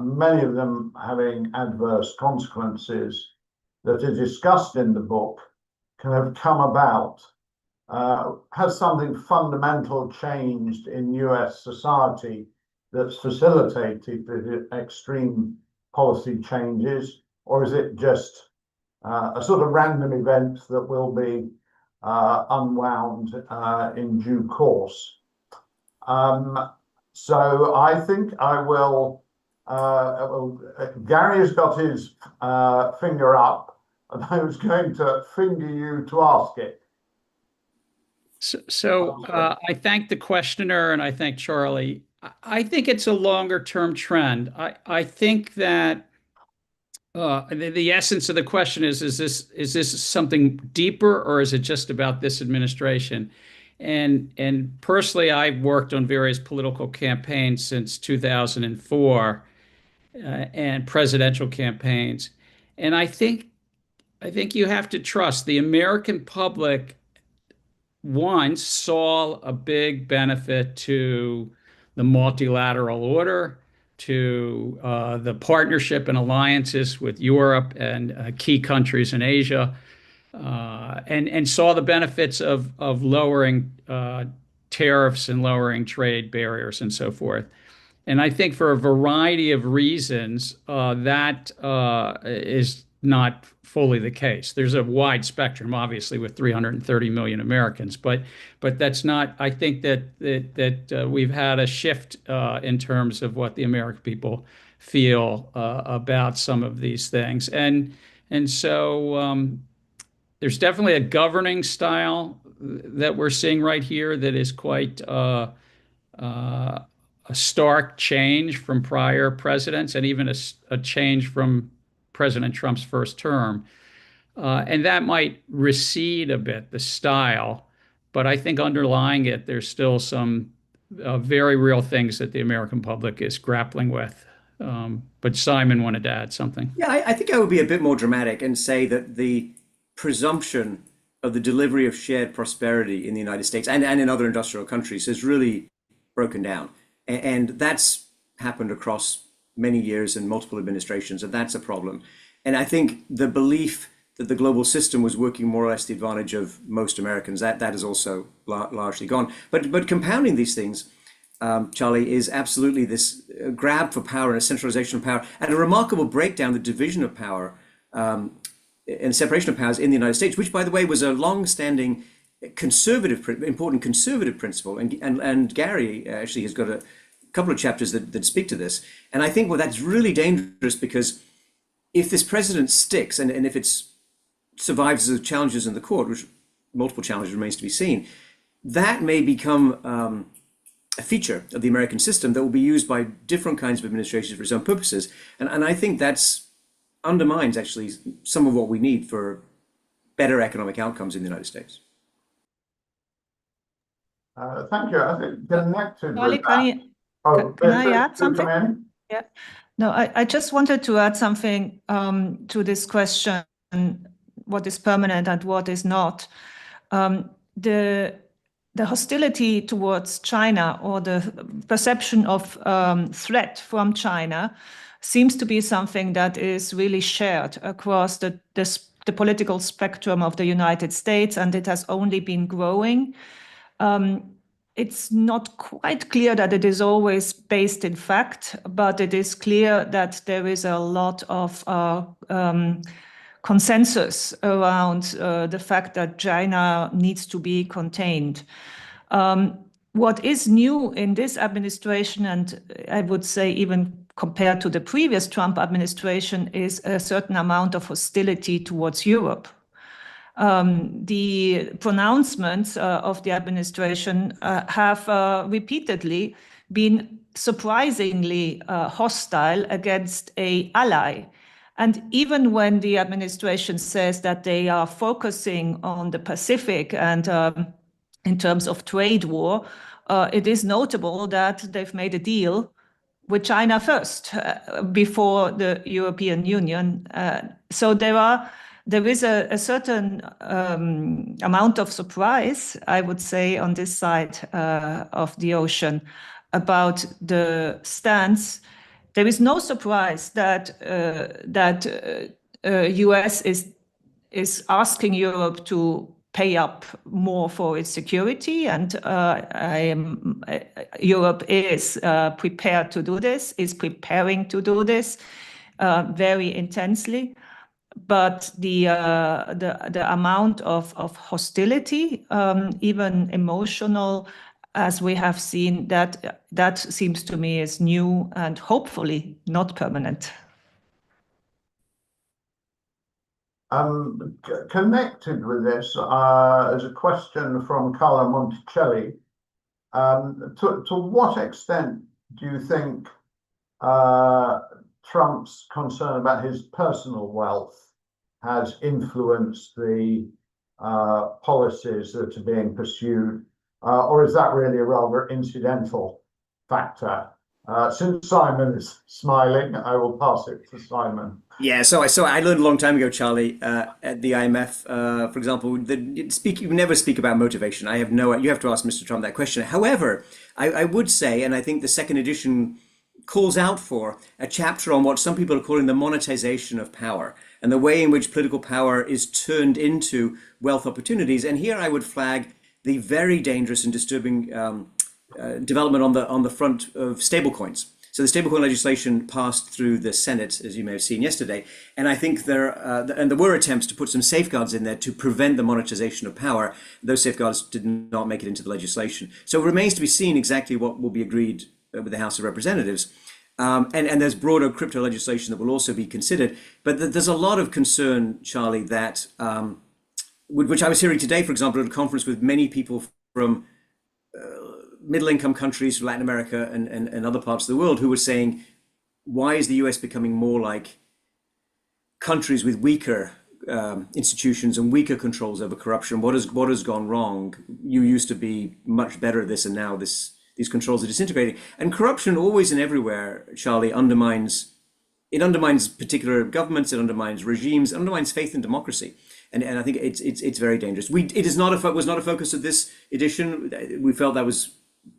many of them having adverse consequences that are discussed in the book, can have come about. Has something fundamental changed in US society that's facilitated the extreme policy changes, or is it just a sort of random event that will be unwound in due course? So I think I will, Gary has got his finger up, and I was going to finger you to ask it. So I thank the questioner and I thank Charlie. I think it's a longer term trend. I think that the essence of the question is this something deeper, or is it just about this administration? And personally, I've worked on various political campaigns since 2004, and presidential campaigns. And I think you have to trust the American public once saw a big benefit to the multilateral order, to the partnership and alliances with Europe and key countries in Asia, and saw the benefits of lowering tariffs and lowering trade barriers and so forth. And I think for a variety of reasons, that is not fully the case. There's a wide spectrum, obviously, with 330 million Americans, but that's not. I think that we've had a shift in terms of what the American people feel about some of these things, and so there's definitely a governing style that we're seeing right here that is quite a stark change from prior presidents, and even a change from President Trump's first term. And that might recede a bit, the style, but I think underlying it, there's still some very real things that the American public is grappling with. But Simon wanted to add something. Yeah, I think I would be a bit more dramatic and say that the presumption of the delivery of shared prosperity in the United States and in other industrial countries has really broken down. And that's happened across many years and multiple administrations, and that's a problem. And I think the belief that the global system was working more or less to the advantage of most Americans, that is also largely gone. But compounding these things, Charlie, is absolutely this grab for power and a centralization of power and a remarkable breakdown, the division of power and separation of powers in the United States, which, by the way, was a long-standing important conservative principle. And Gary actually has got a couple of chapters that speak to this. And I think, well, that's really dangerous, because if this president sticks and if it survives the challenges in the court, which multiple challenges remains to be seen, that may become a feature of the American system that will be used by different kinds of administrations for its own purposes. And I think that's undermines actually some of what we need for better economic outcomes in the United States. Thank you. I think connected Charlie, with that. can I add something? Come in. Yeah. No, I just wanted to add something to this question, what is permanent and what is not. The hostility towards China, or the perception of threat from China, seems to be something that is really shared across the political spectrum of the United States, and it has only been growing. It's not quite clear that it is always based in fact, but it is clear that there is a lot of consensus around the fact that China needs to be contained. What is new in this administration, and I would say even compared to the previous Trump administration, is a certain amount of hostility towards Europe. The pronouncements of the administration have repeatedly been surprisingly hostile against an ally. And even when the administration says that they are focusing on the Pacific and in terms of trade war, it is notable that they've made a deal with China first before the European Union. So there is a certain amount of surprise, I would say, on this side of the ocean about the stance. There is no surprise that US is asking Europe to pay up more for its security, and Europe is prepared to do this, is preparing to do this very intensely. But the amount of hostility, even emotional, as we have seen, that seems to me is new and hopefully not permanent. Connected with this is a question from Carla Monticelli. To what extent do you think Trump's concern about his personal wealth has influenced the policies that are being pursued or is that really a rather incidental factor? Since Simon is smiling, I will pass it to Simon. Yeah, so I learned a long time ago, Charlie, at the IMF, for example, that you never speak about motivation. I have no, you have to ask Mr. Trump that question. However, I would say, and I think the second edition calls out for a chapter on what some people are calling the monetization of power and the way in which political power is turned into wealth opportunities. And here I would flag the very dangerous and disturbing development on the front of stablecoins. So the stablecoin legislation passed through the Senate, as you may have seen yesterday, and I think there were attempts to put some safeguards in there to prevent the monetization of power. Those safeguards did not make it into the legislation. So it remains to be seen exactly what will be agreed with the House of Representatives. And there's broader crypto legislation that will also be considered. But there's a lot of concern, Charlie, that which I was hearing today, for example, at a conference with many people from middle-income countries, Latin America and other parts of the world, who were saying, why is the US becoming more like countries with weaker institutions and weaker controls over corruption? What has gone wrong? You used to be much better at this, and now these controls are disintegrating. And corruption always and everywhere, Charlie, undermines particular governments, it undermines regimes, it undermines faith in democracy. And I think it's very dangerous. It was not a focus of this edition. We felt that was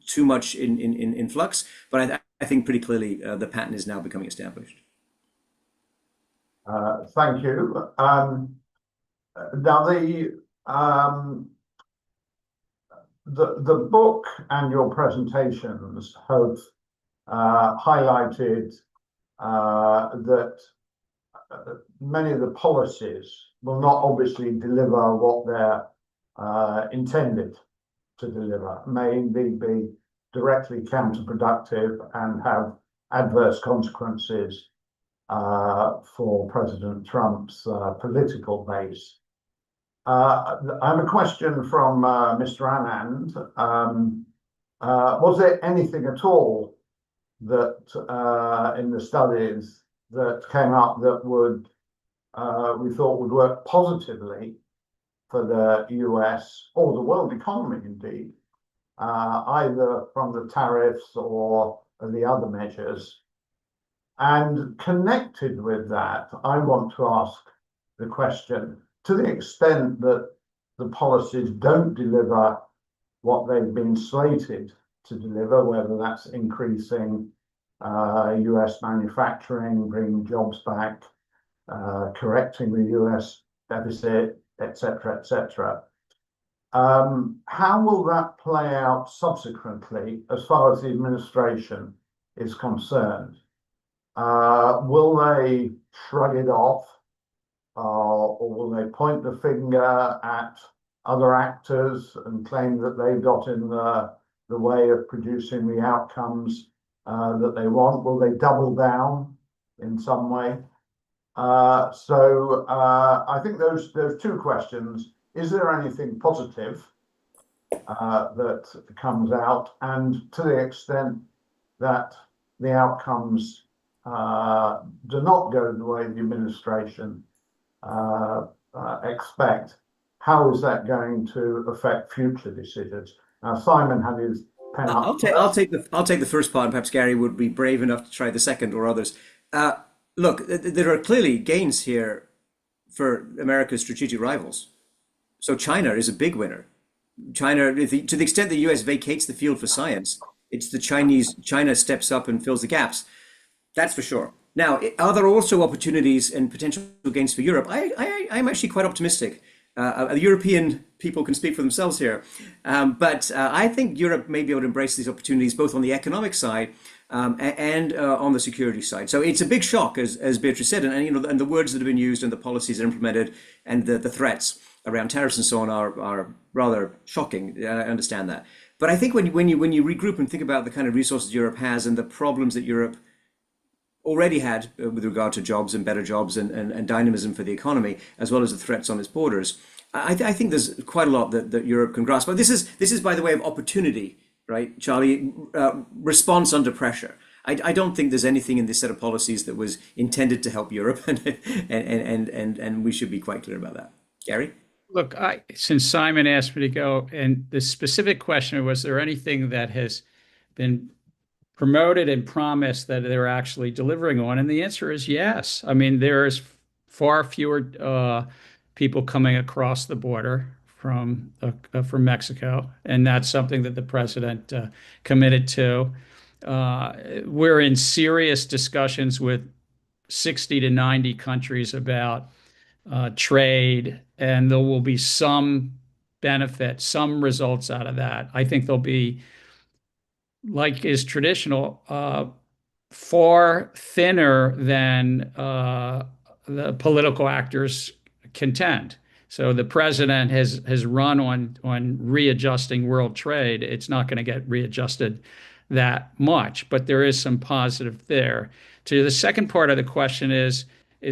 too much in flux, but I think pretty clearly the pattern is now becoming established. Thank you. Now the book and your presentations have highlighted that many of the policies will not obviously deliver what they're intended to deliver, may indeed be directly counterproductive and have adverse consequences for President Trump's political base. I have a question from Mr. Anand. Was there anything at all that in the studies that came up that would we thought would work positively for the US or the world economy indeed, either from the tariffs or the other measures? And connected with that, I want to ask the question, to the extent that the policies don't deliver what they've been slated to deliver, whether that's increasing US manufacturing, bringing jobs back, correcting the US deficit, etc., etc. How will that play out subsequently as far as the administration is concerned? Will they shrug it off, or will they point the finger at other actors and claim that they've got in the way of producing the outcomes that they want? Will they double down in some way? So I think those two questions. Is there anything positive that comes out? And to the extent that the outcomes do not go the way the administration expect, how is that going to affect future decisions? Now, Simon had his pen up. I'll take the first part, and perhaps Gary would be brave enough to try the second, or others. Look, there are clearly gains here for America's strategic rivals. So China is a big winner. China, to the extent the US vacates the field for science, it's China steps up and fills the gaps. That's for sure. Now, are there also opportunities and potential gains for Europe? I'm actually quite optimistic. The European people can speak for themselves here, but I think Europe may be able to embrace these opportunities both on the economic side and on the security side. So it's a big shock, as Beatrice said, and the words that have been used and the policies that are implemented and the threats around tariffs and so on are rather shocking. I understand that, but I think when you regroup and think about the kind of resources Europe has and the problems that Europe already had with regard to jobs and better jobs and dynamism for the economy, as well as the threats on its borders, I think there's quite a lot that Europe can grasp. But this is by the way of opportunity, right, Charlie? Response under pressure. I don't think there's anything in this set of policies that was intended to help Europe, and we should be quite clear about that. Gary? Look, since Simon asked me to go, and the specific question was there anything that has been promoted and promised that they're actually delivering on? And the answer is yes. I mean, there's far fewer people coming across the border from Mexico, and that's something that the president committed to. We're in serious discussions with 60 to 90 countries about trade, and there will be some benefit, some results out of that. I think there'll be, like is traditional, far thinner than the political actors contend. So the president has run on readjusting world trade. It's not going to get readjusted that much, but there is some positive there. To the second part of the question is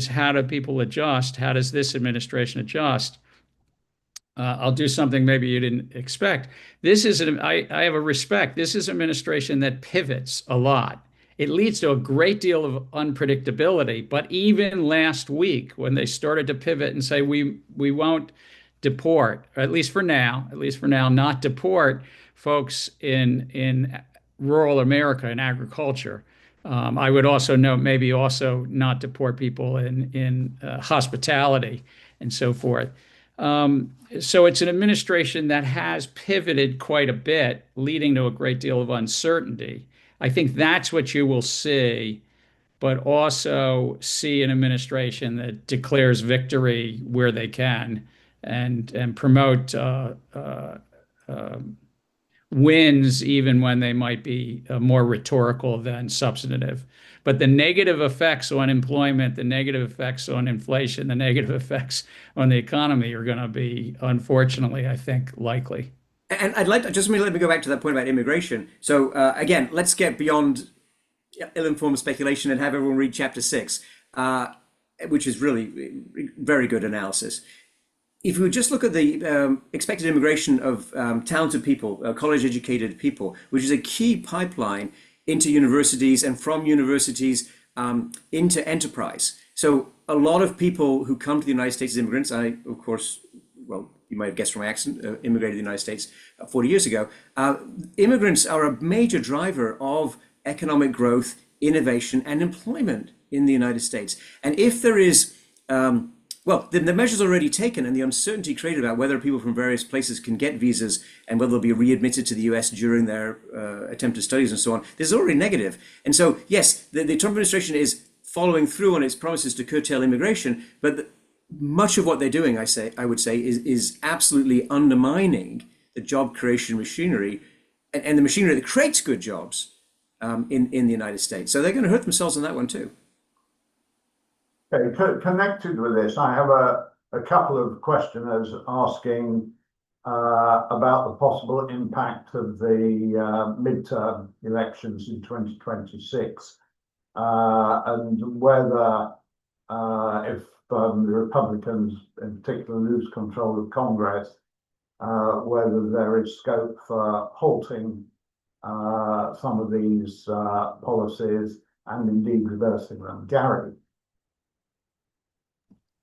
how do people adjust? How does this administration adjust? I'll do something maybe you didn't expect. I have a respect. This is an administration that pivots a lot. It leads to a great deal of unpredictability. But even last week, when they started to pivot and say we won't deport, at least for now, not deport folks in rural America in agriculture. I would also note maybe also not deport people in hospitality and so forth. So it's an administration that has pivoted quite a bit, leading to a great deal of uncertainty. I think that's what you will see, but also see an administration that declares victory where they can and promote wins even when they might be more rhetorical than substantive. But the negative effects on employment, the negative effects on inflation, the negative effects on the economy are going to be, unfortunately, I think, likely. And I'd like to just let me go back to that point about immigration. So again, let's get beyond ill-informed speculation and have everyone read chapter 6, which is really very good analysis. If we just look at the expected immigration of talented people, college-educated people, which is a key pipeline into universities and from universities into enterprise. So a lot of people who come to the United States as immigrants, I, of course, well, you might have guessed from my accent, immigrated to the United States 40 years ago. Immigrants are a major driver of economic growth, innovation, and employment in the United States. And if there is well, the measures already taken and the uncertainty created about whether people from various places can get visas and whether they'll be readmitted to the US during their attempted studies and so on, this is already negative. And so, yes, the Trump administration is following through on its promises to curtail immigration, but much of what they're doing, I would say, is absolutely undermining the job creation machinery and the machinery that creates good jobs in the United States. So they're going to hurt themselves on that one too. Okay, connected with this, I have a couple of questioners asking about the possible impact of the midterm elections in 2026 and whether if the Republicans in particular lose control of Congress, whether there is scope for halting some of these policies and indeed reversing them. Gary.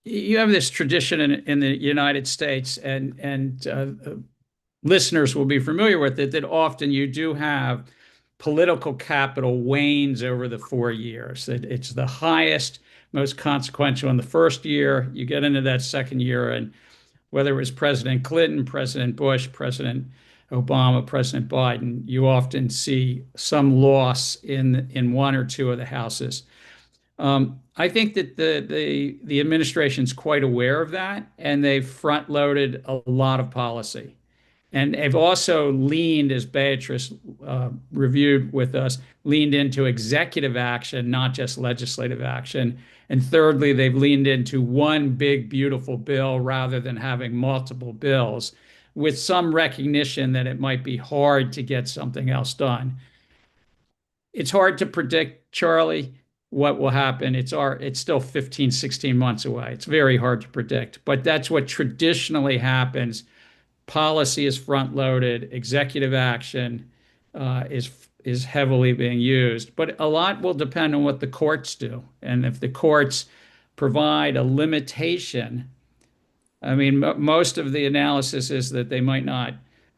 You have this tradition in the United States, and listeners will be familiar with it, that often you do have political capital wanes over the 4 years. It's the highest, most consequential in the first year. You get into that second year, and whether it was President Clinton, President Bush, President Obama, President Biden, you often see some loss in one or two of the houses. I think that the administration's quite aware of that, and they've front-loaded a lot of policy. And they've also leaned, as Beatrice reviewed with us, leaned into executive action, not just legislative action. And thirdly, they've leaned into one big, beautiful bill rather than having multiple bills, with some recognition that it might be hard to get something else done. It's hard to predict, Charlie, what will happen. It's still 15, 16 months away. It's very hard to predict, but that's what traditionally happens. Policy is front-loaded, executive action is heavily being used, but a lot will depend on what the courts do. And if the courts provide a limitation I mean, most of the analysis is that they might not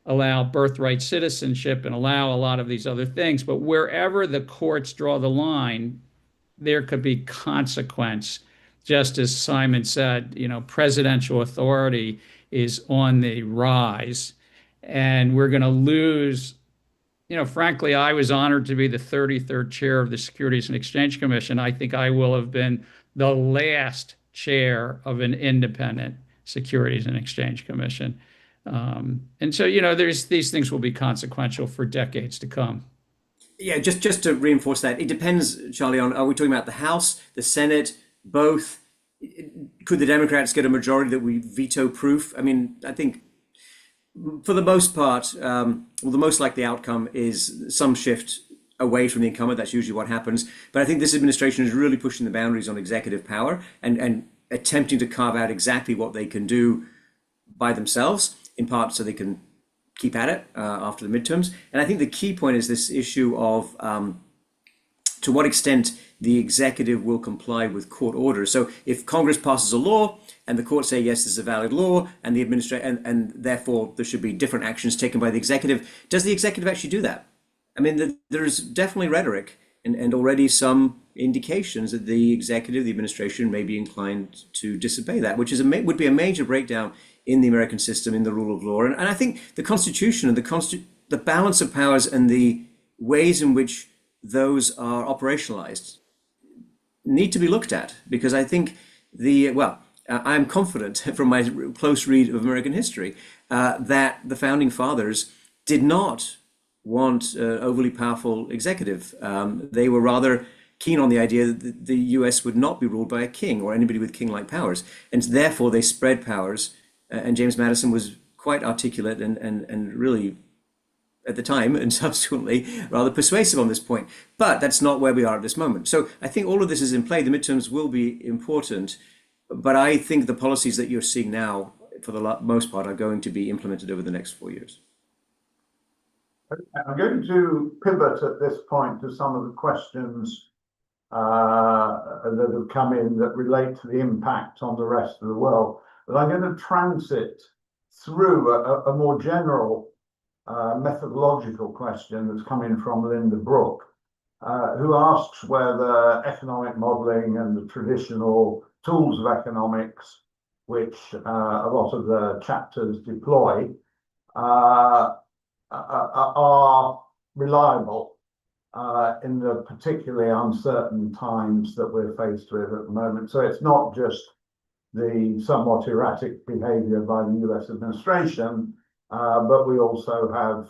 allow birthright citizenship and allow a lot of these other things, but wherever the courts draw the line, there could be consequence. Just as Simon said, presidential authority is on the rise, and we're going to lose. Frankly, I was honored to be the 33rd chair of the Securities and Exchange Commission. I think I will have been the last chair of an independent Securities and Exchange Commission. And so, these things will be consequential for decades to come. Yeah, just to reinforce that, it depends, Charlie, on, are we talking about the House, the Senate, both? Could the Democrats get a majority that we veto proof? I mean, I think for the most part, the most likely outcome is some shift away from the incumbent. That's usually what happens. But I think this administration is really pushing the boundaries on executive power and attempting to carve out exactly what they can do by themselves, in part so they can keep at it after the midterms. And I think the key point is this issue of to what extent the executive will comply with court orders. So if Congress passes a law and the courts say, yes, this is a valid law, and the and therefore there should be different actions taken by the executive, does the executive actually do that? I mean, there's definitely rhetoric and already some indications that the executive, the administration may be inclined to disobey that, which would be a major breakdown in the American system, in the rule of law. And I think the Constitution and the balance of powers and the ways in which those are operationalized need to be looked at, because I think I'm confident from my close read of American history that the founding fathers did not want an overly powerful executive. They were rather keen on the idea that the US would not be ruled by a king or anybody with king-like powers. And therefore they spread powers. And James Madison was quite articulate and really, at the time and subsequently, rather persuasive on this point. But that's not where we are at this moment. So I think all of this is in play. The midterms will be important. But I think the policies that you're seeing now, for the most part, are going to be implemented over the next 4 years. I'm going to pivot at this point to some of the questions that have come in that relate to the impact on the rest of the world. But I'm going to transit through a more general methodological question that's coming from Linda Brooke, who asks whether economic modeling and the traditional tools of economics, which a lot of the chapters deploy, are reliable in the particularly uncertain times that we're faced with at the moment. So it's not just the somewhat erratic behavior by the US administration, but we also have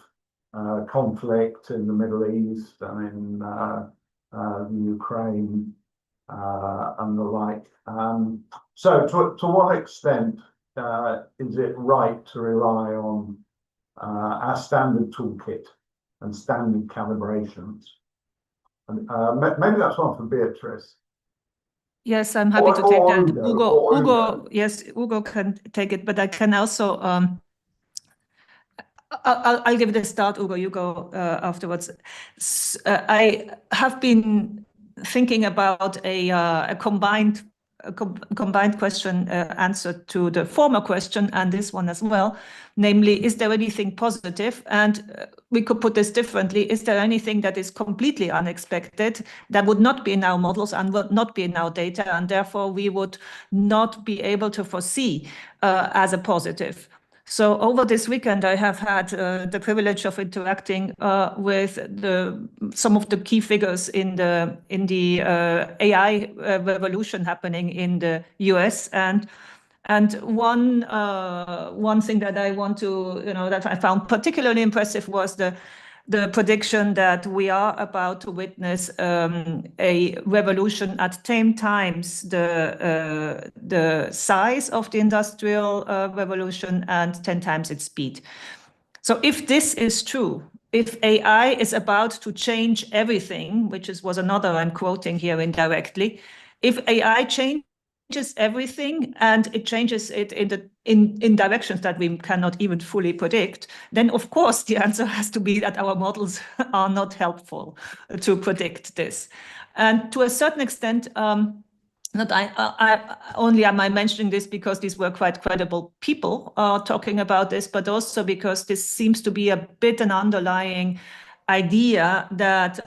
conflict in the Middle East and in the Ukraine and the like. So to what extent is it right to rely on our standard toolkit and standard calibrations? And maybe that's one for Beatrice. Yes, I'm happy to take that. Ugo. Yes, Ugo can take it, but I can also, I'll give it a start, Ugo, you go afterwards. I have been thinking about a combined question answer to the former question and this one as well, namely, is there anything positive? And we could put this differently. Is there anything that is completely unexpected that would not be in our models and would not be in our data, and therefore we would not be able to foresee as a positive? So over this weekend, I have had the privilege of interacting with some of the key figures in the AI revolution happening in the US, and one thing that I want to that I found particularly impressive was the prediction that we are about to witness a revolution at 10 times the size of the industrial revolution and 10 times its speed. So if this is true, if AI is about to change everything, which was another I'm quoting here indirectly, if AI changes everything and it changes it in directions that we cannot even fully predict, then of course the answer has to be that our models are not helpful to predict this. And to a certain extent, not only am I mentioning this because these were quite credible people talking about this, but also because this seems to be a bit an underlying idea that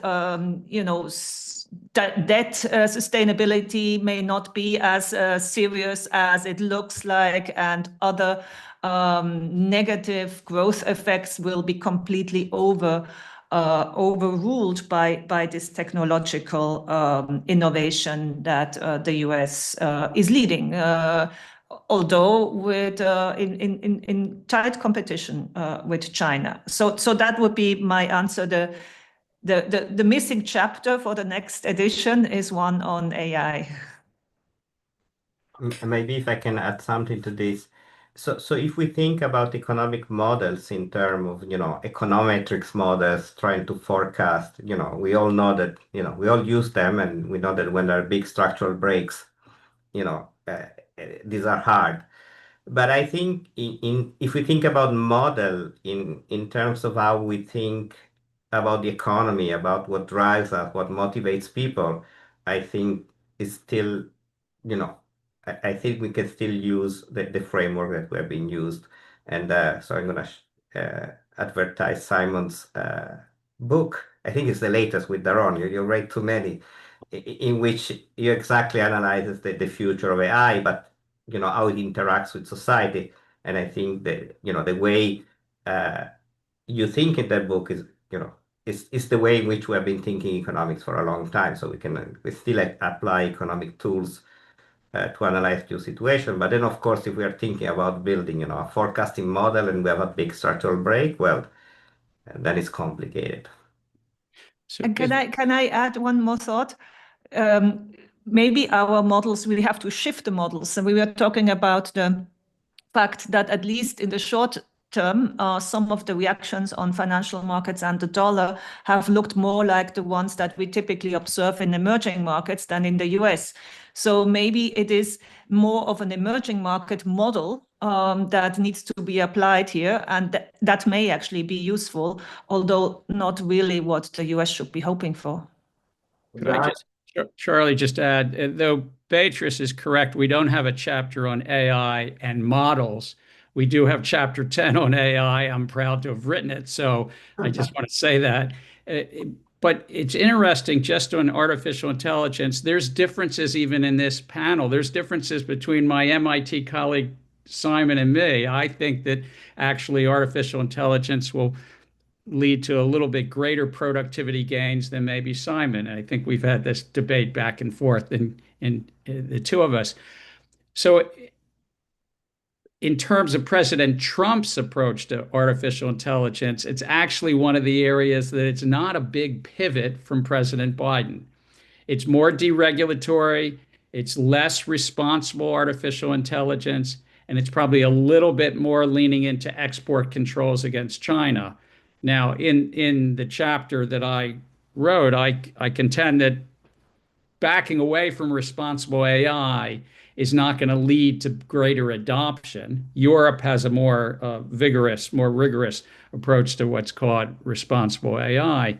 debt sustainability may not be as serious as it looks like, and other negative growth effects will be completely overruled by this technological innovation that the US is leading, although with in tight competition with China. So that would be my answer. The missing chapter for the next edition is one on AI. Maybe if I can add something to this. So if we think about economic models in terms of, econometrics models trying to forecast, we all know that, we all use them, and we know that when there are big structural breaks, these are hard. But I think if we think about model in terms of how we think about the economy, about what drives us, what motivates people, I think it's still, you know, I think we can still use the framework that we have been used. And so I'm going to advertise Simon's book. I think it's the latest with Daron. You read too many, in which you exactly analyzes the future of AI, but how it interacts with society. And I think that the way you think in that book is is the way in which we have been thinking economics for a long time. So we still apply economic tools to analyze your situation. But then, of course, if we are thinking about building, a forecasting model and we have a big structural break, well, then it's complicated. So And can I add one more thought? Maybe our models, we have to shift the models. And we were talking about the fact that at least in the short term, some of the reactions on financial markets and the dollar have looked more like the ones that we typically observe in emerging markets than in the US. So maybe it is more of an emerging market model that needs to be applied here, and that may actually be useful, although not really what the US should be hoping for. Could I just, Charlie, just add, though Beatrice is correct, we don't have a chapter on AI and models. We do have chapter 10 on AI. I'm proud to have written it, so I just want to say that. But it's interesting just on artificial intelligence. There's differences even in this panel. There's differences between my MIT colleague Simon and me. I think that actually artificial intelligence will lead to a little bit greater productivity gains than maybe Simon. I think we've had this debate back and forth in the two of us. So in terms of President Trump's approach to artificial intelligence, it's actually one of the areas that it's not a big pivot from President Biden. It's more deregulatory, it's less responsible artificial intelligence, and it's probably a little bit more leaning into export controls against China. Now, in the chapter that I wrote, I contend that backing away from responsible AI is not going to lead to greater adoption. Europe has a more vigorous, more rigorous approach to what's called responsible AI.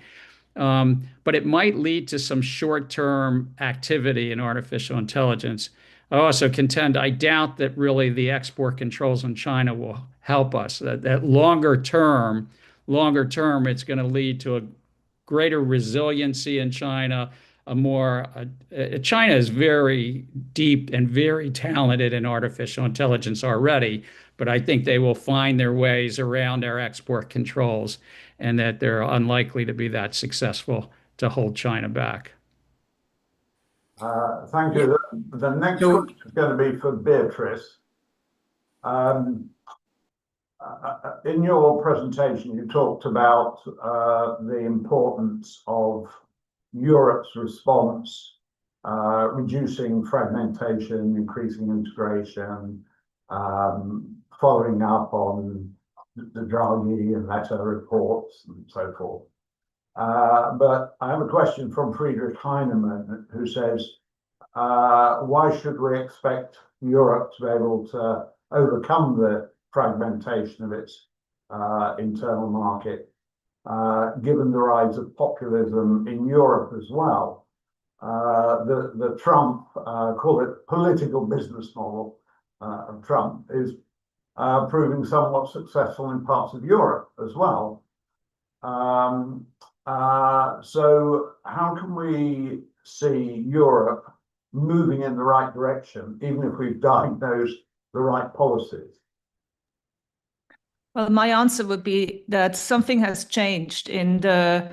But it might lead to some short-term activity in artificial intelligence. I also contend I doubt that really the export controls on China will help us. That longer term, it's going to lead to a greater resiliency in China. China is very deep and very talented in artificial intelligence already, but I think they will find their ways around our export controls, and that they're unlikely to be that successful to hold China back. Thank you. The next question is going to be for Beatrice. In your presentation, you talked about the importance of Europe's response, reducing fragmentation, increasing integration, following up on the Draghi and Weder reports and so forth. But I have a question from Friedrich Heinemann, who says, why should we expect Europe to be able to overcome the fragmentation of its internal market, given the rise of populism in Europe as well? the Trump, call it political business model of Trump, is proving somewhat successful in parts of Europe as well. So how can we see Europe moving in the right direction, even if we've diagnosed the right policies? Well, my answer would be that something has changed in the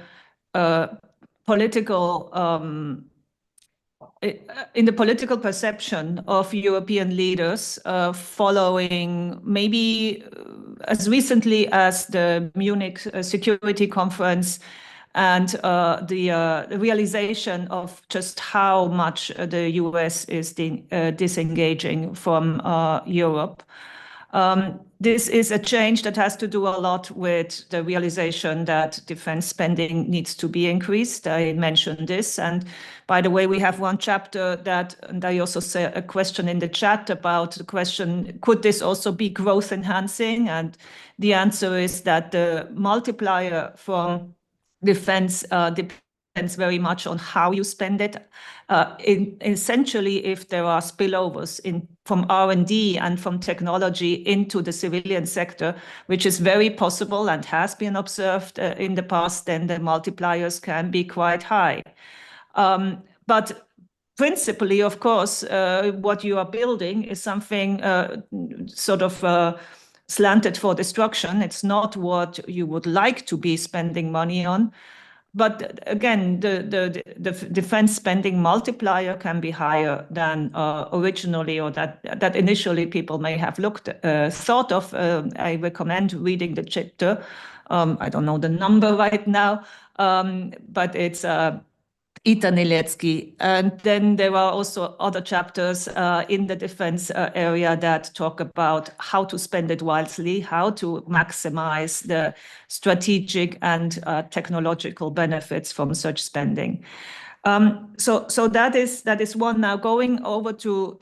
political perception of European leaders following maybe as recently as the Munich Security Conference and the realization of just how much the US is disengaging from Europe. This is a change that has to do a lot with the realization that defense spending needs to be increased. I mentioned this. And by the way, we have one chapter that, and I also say a question in the chat about the question, could this also be growth enhancing? And the answer is that the multiplier from defense depends very much on how you spend it. Essentially, if there are spillovers from R&D and from technology into the civilian sector, which is very possible and has been observed in the past, then the multipliers can be quite high. But principally, of course, what you are building is something sort of slanted for destruction. It's not what you would like to be spending money on. But again, the defense spending multiplier can be higher than originally, or that initially people may have thought of. I recommend reading the chapter. I don't know the number right now, but it's Ita Niletsky. And then there are also other chapters in the defense area that talk about how to spend it wisely, how to maximize the strategic and technological benefits from such spending. So that is one. Now going over to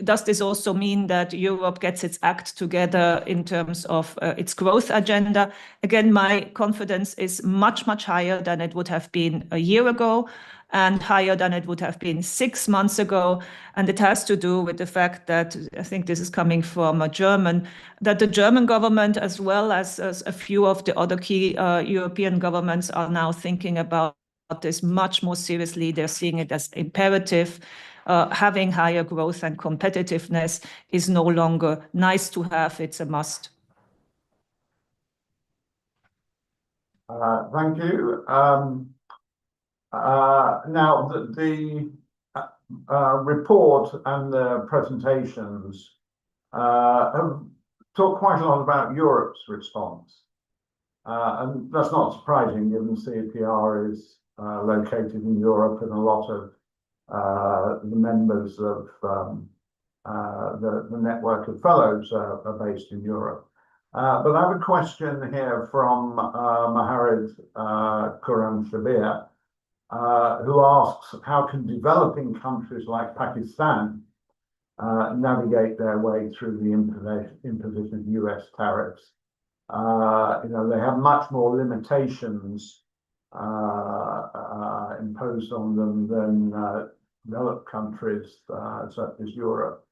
does this also mean that Europe gets its act together in terms of its growth agenda? Again, my confidence is much higher than it would have been a year ago and higher than it would have been 6 months ago. And it has to do with the fact that, I think this is coming from that the German government, as well as a few of the other key European governments, are now thinking about this much more seriously. They're seeing it as imperative. Having higher growth and competitiveness is no longer nice to have, it's a must. Thank you. Now, the report and the presentations have talked quite a lot about Europe's response. And that's not surprising, given CEPR is located in Europe, and a lot of the members of the network of fellows are based in Europe. But I have a question here from Maharid Kuram Shabir, who asks, how can developing countries like Pakistan navigate their way through the imposition of US tariffs? They have much more limitations imposed on them than developed countries such as Europe.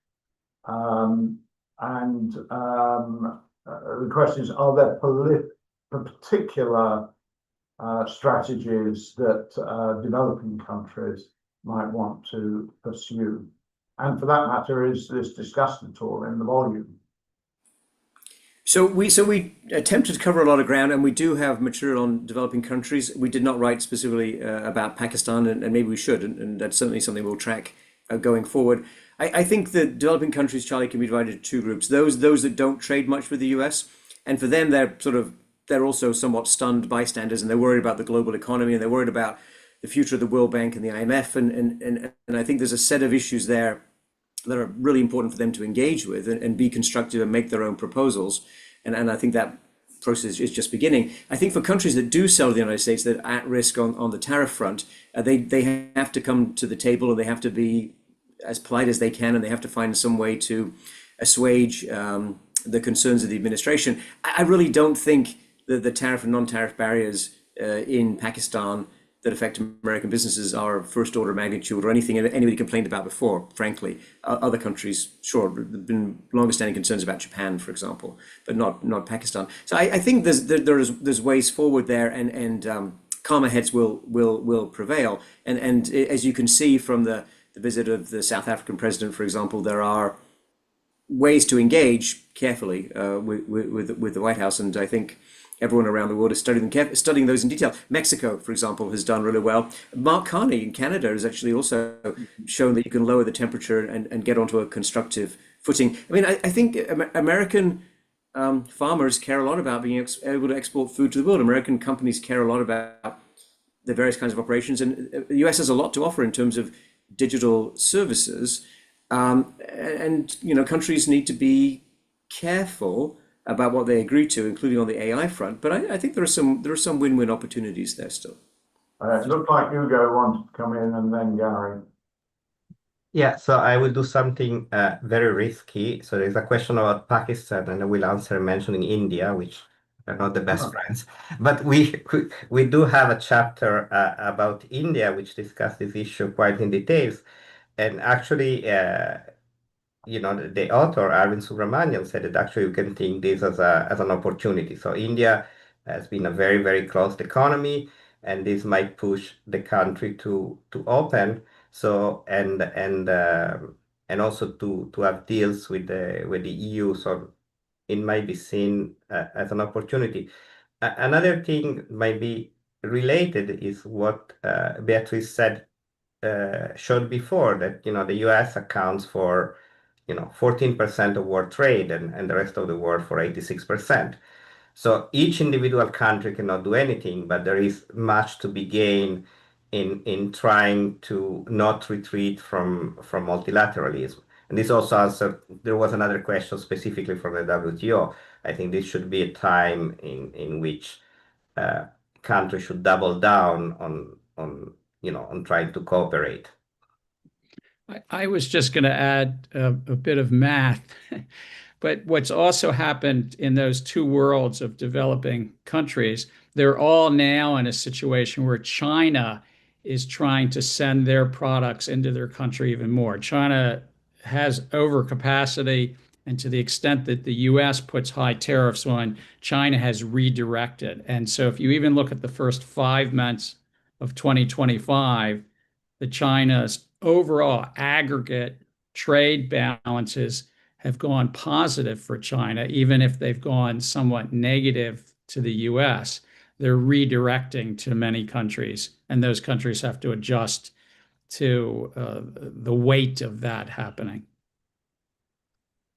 The question is, are there particular strategies that developing countries might want to pursue? And for that matter, is this discussed at all in the volume? So we attempted to cover a lot of ground, and we do have material on developing countries. We did not write specifically about Pakistan, and maybe we should, and that's certainly something we'll track going forward. I think that developing countries, Charlie, can be divided into two groups. Those that don't trade much with the US, and for them they're also somewhat stunned bystanders, and they're worried about the global economy, and they're worried about the future of the World Bank and the IMF, and I think there's a set of issues there that are really important for them to engage with and be constructive and make their own proposals. And I think that process is just beginning. I think for countries that do sell to the United States that are at risk on the tariff front, they have to come to the table, and they have to be as polite as they can, and they have to find some way to assuage the concerns of the administration. I really don't think that the tariff and non-tariff barriers in Pakistan that affect American businesses are first order magnitude or anything anybody complained about before, frankly. Other countries, sure, there have been longer standing concerns about Japan, for example, but not Pakistan. So I think there's ways forward there, and calmer heads will prevail. And as you can see from the visit of the South African president, for example, there are ways to engage carefully with the White House, and I think everyone around the world is studying those in detail. Mexico, for example, has done really well. Mark Carney in Canada has actually also shown that you can lower the temperature and get onto a constructive footing. I mean, I think American farmers care a lot about being able to export food to the world. American companies care a lot about the various kinds of operations, and the US has a lot to offer in terms of digital services. And countries need to be careful about what they agree to, including on the AI front. But I think there are some win-win opportunities there still. It looked like Hugo wanted to come in, and then Gary. Yeah, so I will do something very risky. So there's a question about Pakistan, and I will answer mentioning India, which are not the best friends. But we do have a chapter about India, which discusses this issue quite in details. And actually, the author, Arvind Subramanian, said that actually you can think this as an opportunity. So India has been a very, very closed economy, and this might push the country to open. So and also to have deals with the EU. So it might be seen as an opportunity. Another thing might be related is what Beatrice said showed before, that the US accounts for 14% of world trade, and the rest of the world for 86%. So each individual country cannot do anything, but there is much to be gained in trying to not retreat from multilateralism. And this also answered, there was another question specifically from the WTO. I think this should be a time in which countries should double down on trying to cooperate. I was just going to add a bit of math, but what's also happened in those two worlds of developing countries, they're all now in a situation where China is trying to send their products into their country even more. China has overcapacity, and to the extent that the US puts high tariffs on, China has redirected. And so if you even look at the first 5 months of 2025, the China's overall aggregate trade balances have gone positive for China, even if they've gone somewhat negative to the US. They're redirecting to many countries, and those countries have to adjust to the weight of that happening.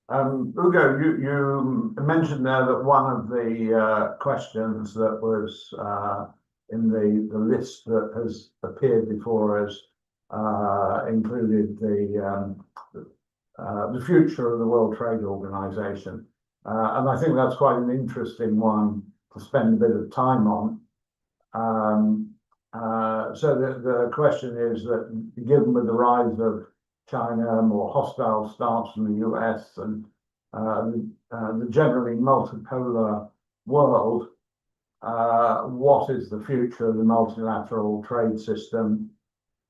Hugo, you mentioned there that one of the questions that was in the list that has appeared before us included the future of the World Trade Organization. And I think that's quite an interesting one to spend a bit of time on. So the question is that, given with the rise of China, more hostile stance from the US, and the generally multipolar world, what is the future of the multilateral trade system,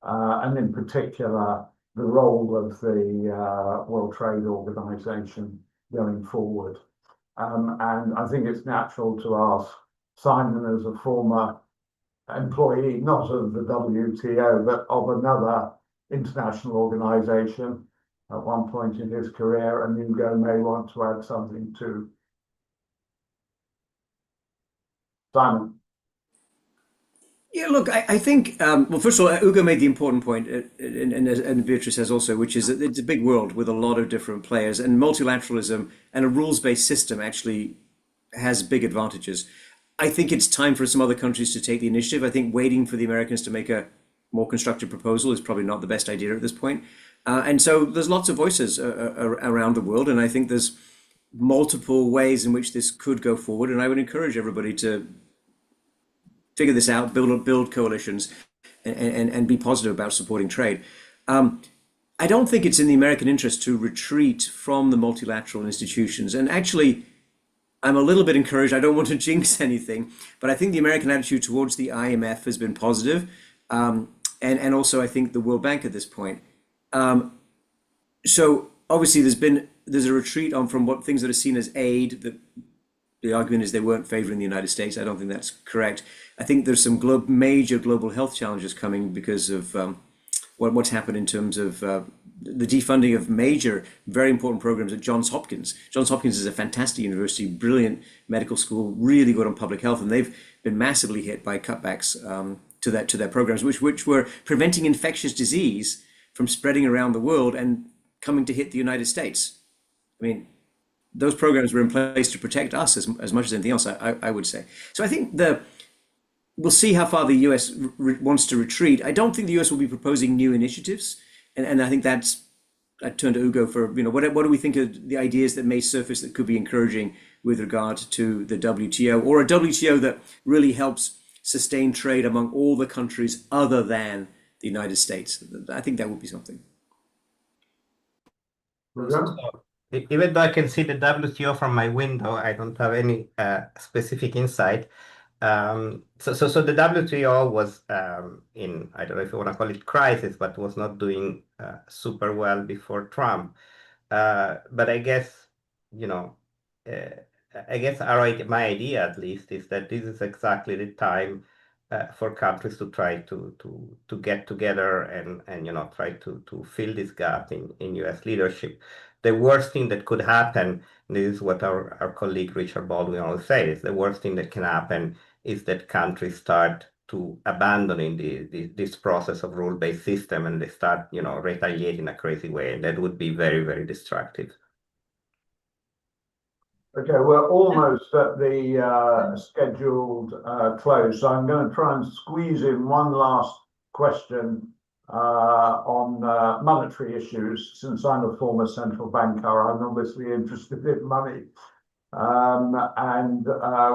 and in particular, the role of the World Trade Organization going forward? And I think it's natural to ask Simon, as a former employee, not of the WTO, but of another international organization at one point in his career, and Hugo may want to add something too. Simon. Yeah, look, I think, well, first of all, Hugo made the important point, and Beatrice has also, which is that it's a big world with a lot of different players, and multilateralism and a rules-based system actually has big advantages. I think it's time for some other countries to take the initiative. I think waiting for the Americans to make a more constructive proposal is probably not the best idea at this point. And so there's lots of voices around the world, and I think there's multiple ways in which this could go forward, and I would encourage everybody to figure this out, build coalitions, and be positive about supporting trade. I don't think it's in the American interest to retreat from the multilateral institutions. And actually, I'm a little bit encouraged. I don't want to jinx anything, but I think the American attitude towards the IMF has been positive, and also I think the World Bank at this point. So obviously there's a retreat on from what things that are seen as aid. That the argument is they weren't favoring the United States. I don't think that's correct. I think there's some major global health challenges coming because of what's happened in terms of the defunding of major, very important programs at Johns Hopkins. Johns Hopkins is a fantastic university, brilliant medical school, really good on public health, and they've been massively hit by cutbacks to their programs, which were preventing infectious disease from spreading around the world and coming to hit the United States. I mean, those programs were in place to protect us as much as anything else, I would say. So I think we'll see how far the US wants to retreat. I don't think the US will be proposing new initiatives. And I think I turn to Ugo for, what do we think of the ideas that may surface that could be encouraging with regard to the WTO, or a WTO that really helps sustain trade among all the countries other than the United States? I think that would be something. Even though I can see the WTO from my window, I don't have any specific insight. So the WTO was I don't know if you want to call it crisis, but was not doing super well before Trump. But I guess, my idea at least is that this is exactly the time for countries to try to get together and try to fill this gap in US leadership. The worst thing that could happen, this is what our colleague Richard Baldwin always says, the worst thing that can happen is that countries start to abandoning this process of rule-based system, and they start, retaliating in a crazy way, and that would be very, very destructive. Okay, we're almost at the scheduled close, so I'm going to try and squeeze in one last question on monetary issues. Since I'm a former central banker, I'm obviously interested in money. And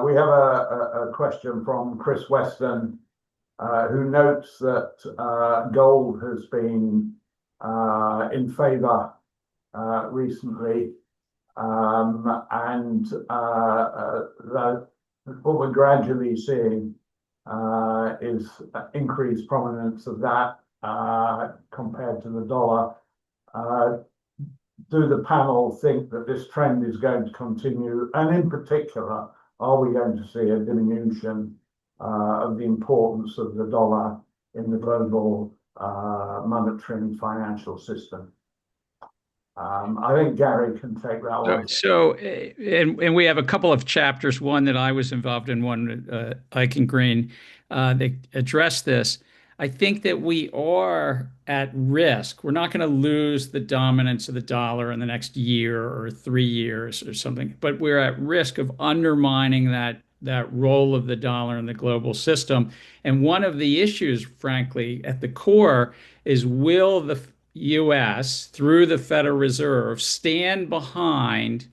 we have a question from Chris Weston, who notes that gold has been in favor recently, and that what we're gradually seeing is increased prominence of that compared to the dollar. Do the panel think that this trend is going to continue? And in particular, are we going to see a diminution of the importance of the dollar in the global monetary and financial system? I think Gary can take that one. So, and we have a couple of chapters, one that I was involved in, one Ike and Green, that address this. I think that we are at risk. We're not going to lose the dominance of the dollar in the next year or 3 years or something, but we're at risk of undermining that role of the dollar in the global system. And one of the issues, frankly, at the core is, will the US, through the Federal Reserve, stand behind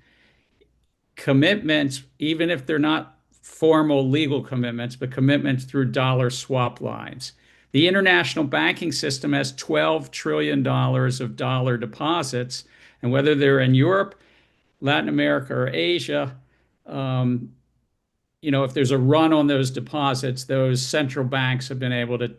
commitments, even if they're not formal legal commitments, but commitments through dollar swap lines? The international banking system has $12 trillion of dollar deposits, and whether they're in Europe, Latin America, or Asia, if there's a run on those deposits, those central banks have been able to,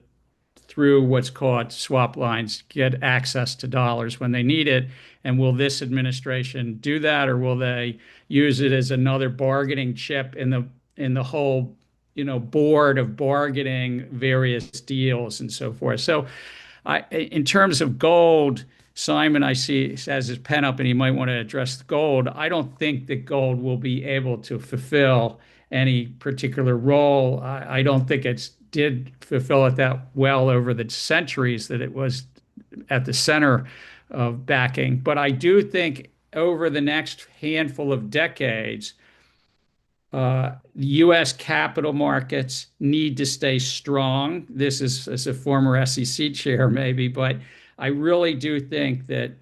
through what's called swap lines, get access to dollars when they need it. And will this administration do that, or will they use it as another bargaining chip in the whole board of bargaining various deals and so forth? So in terms of gold, Simon, I see, has his pen up and he might want to address the gold. I don't think that gold will be able to fulfill any particular role. I don't think it did fulfill it that well over the centuries that it was at the center of backing. But I do think over the next handful of decades, the U.S. capital markets need to stay strong. This is as a former SEC chair, maybe, but I really do think that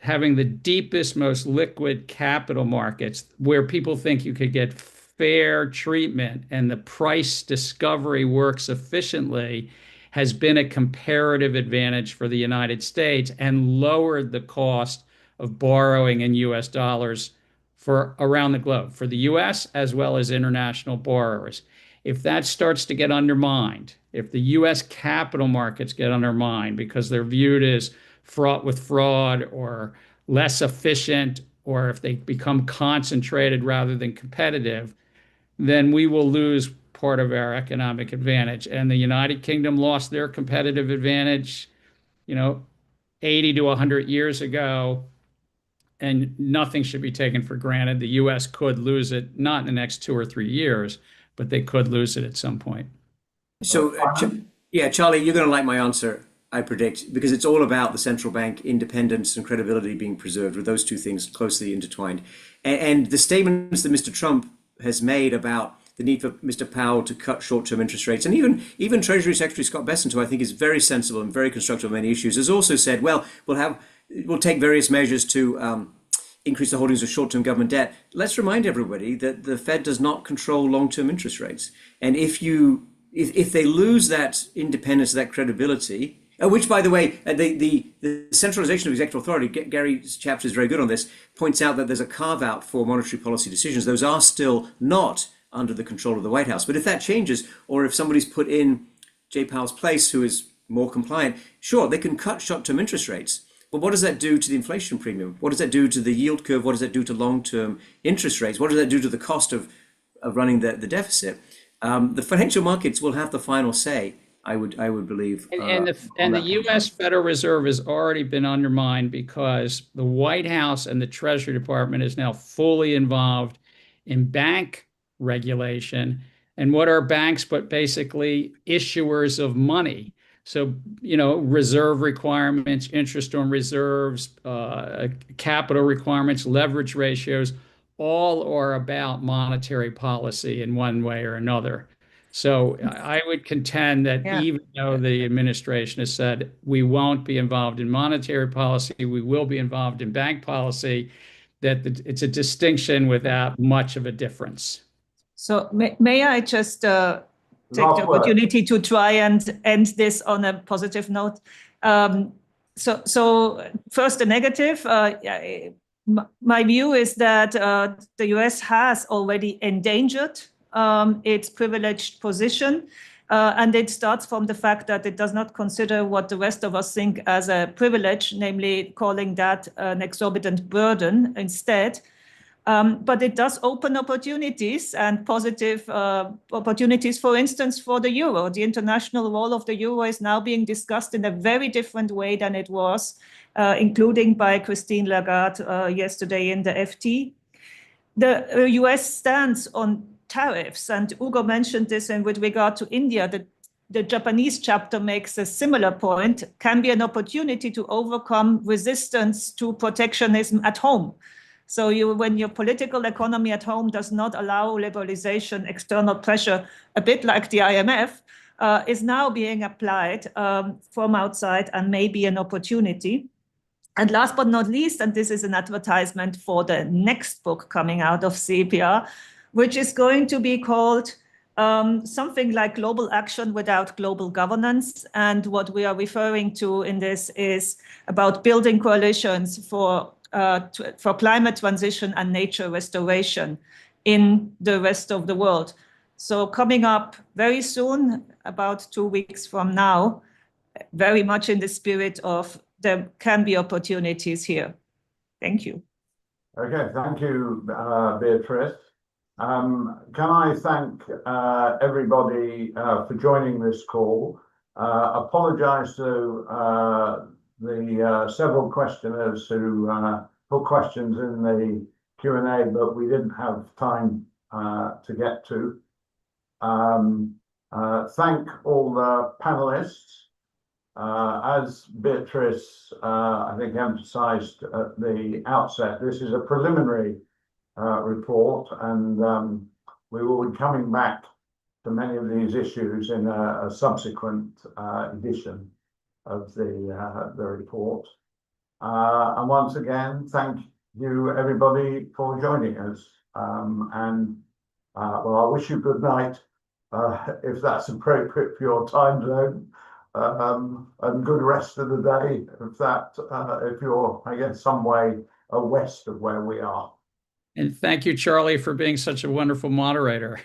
having the deepest, most liquid capital markets, where people think you could get fair treatment and the price discovery works efficiently, has been a comparative advantage for the United States and lowered the cost of borrowing in U.S. dollars for around the globe, for the US as well as international borrowers. If that starts to get undermined, if the US capital markets get undermined because they're viewed as fraught with fraud or less efficient, or if they become concentrated rather than competitive, then we will lose part of our economic advantage. And the United Kingdom lost their competitive advantage, 80 to 100 years ago, and nothing should be taken for granted. The US could lose it, not in the next 2 or 3 years, but they could lose it at some point. So, yeah, Charlie, you're going to like my answer, I predict, because it's all about the central bank independence and credibility being preserved, with those two things closely intertwined. And the statements that Mr. Trump has made about the need for Mr. Powell to cut short-term interest rates, and even Treasury Secretary Scott Bessent, who I think is very sensible and very constructive on many issues, has also said, well, we'll take various measures to increase the holdings of short-term government debt. Let's remind everybody that the Fed does not control long-term interest rates, and if they lose that independence, that credibility, which, by the way, the centralization of executive authority, Gary's chapter is very good on this, points out that there's a carve-out for monetary policy decisions. Those are still not under the control of the White House. But if that changes, or if somebody's put in Jay Powell's place who is more compliant, sure, they can cut short-term interest rates. But what does that do to the inflation premium? What does that do to the yield curve? What does that do to long-term interest rates? What does that do to the cost of running the deficit? The financial markets will have the final say, I would believe. And the U.S. Federal Reserve has already been undermined because the White House and the Treasury Department is now fully involved in bank regulation. And what are banks but basically issuers of money? So, reserve requirements, interest on reserves, capital requirements, leverage ratios, all are about monetary policy in one way or another. So I would contend that even though the administration has said we won't be involved in monetary policy, we will be involved in bank policy, that it's a distinction without much of a difference. So may I just take the opportunity to try and end this on a positive note? So first, the negative. My view is that the US has already endangered its privileged position. And it starts from the fact that it does not consider what the rest of us think as a privilege, namely calling that an exorbitant burden instead. But it does open opportunities and positive opportunities, for instance, for the euro. The international role of the euro is now being discussed in a very different way than it was, including by Christine Lagarde yesterday in the FT. The US stance on tariffs, and Ugo mentioned this, and with regard to India, the Japanese chapter makes a similar point, can be an opportunity to overcome resistance to protectionism at home. So when your political economy at home does not allow liberalization, external pressure, a bit like the IMF, is now being applied from outside and may be an opportunity. And last but not least, and this is an advertisement for the next book coming out of CEPR, which is going to be called something like Global Action Without Global Governance. And what we are referring to in this is about building coalitions for climate transition and nature restoration in the rest of the world. So coming up very soon, about 2 weeks from now, very much in the spirit of there can be opportunities here. Thank you. Okay, thank you, Beatrice. Can I thank everybody for joining this call? Apologize to the several questioners who put questions in the Q&A, but we didn't have time to get to. Thank all the panelists. As Beatrice, I think, emphasized at the outset, this is a preliminary report, and we will be coming back to many of these issues in a subsequent edition of the report. And once again, thank you everybody for joining us. Well, I wish you good night if that's appropriate for your time zone, and good rest of the day if you're, I guess, some way west of where we are. And thank you, Charlie, for being such a wonderful moderator.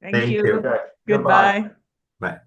Thank Thank you. you. Okay, Goodbye. Bye.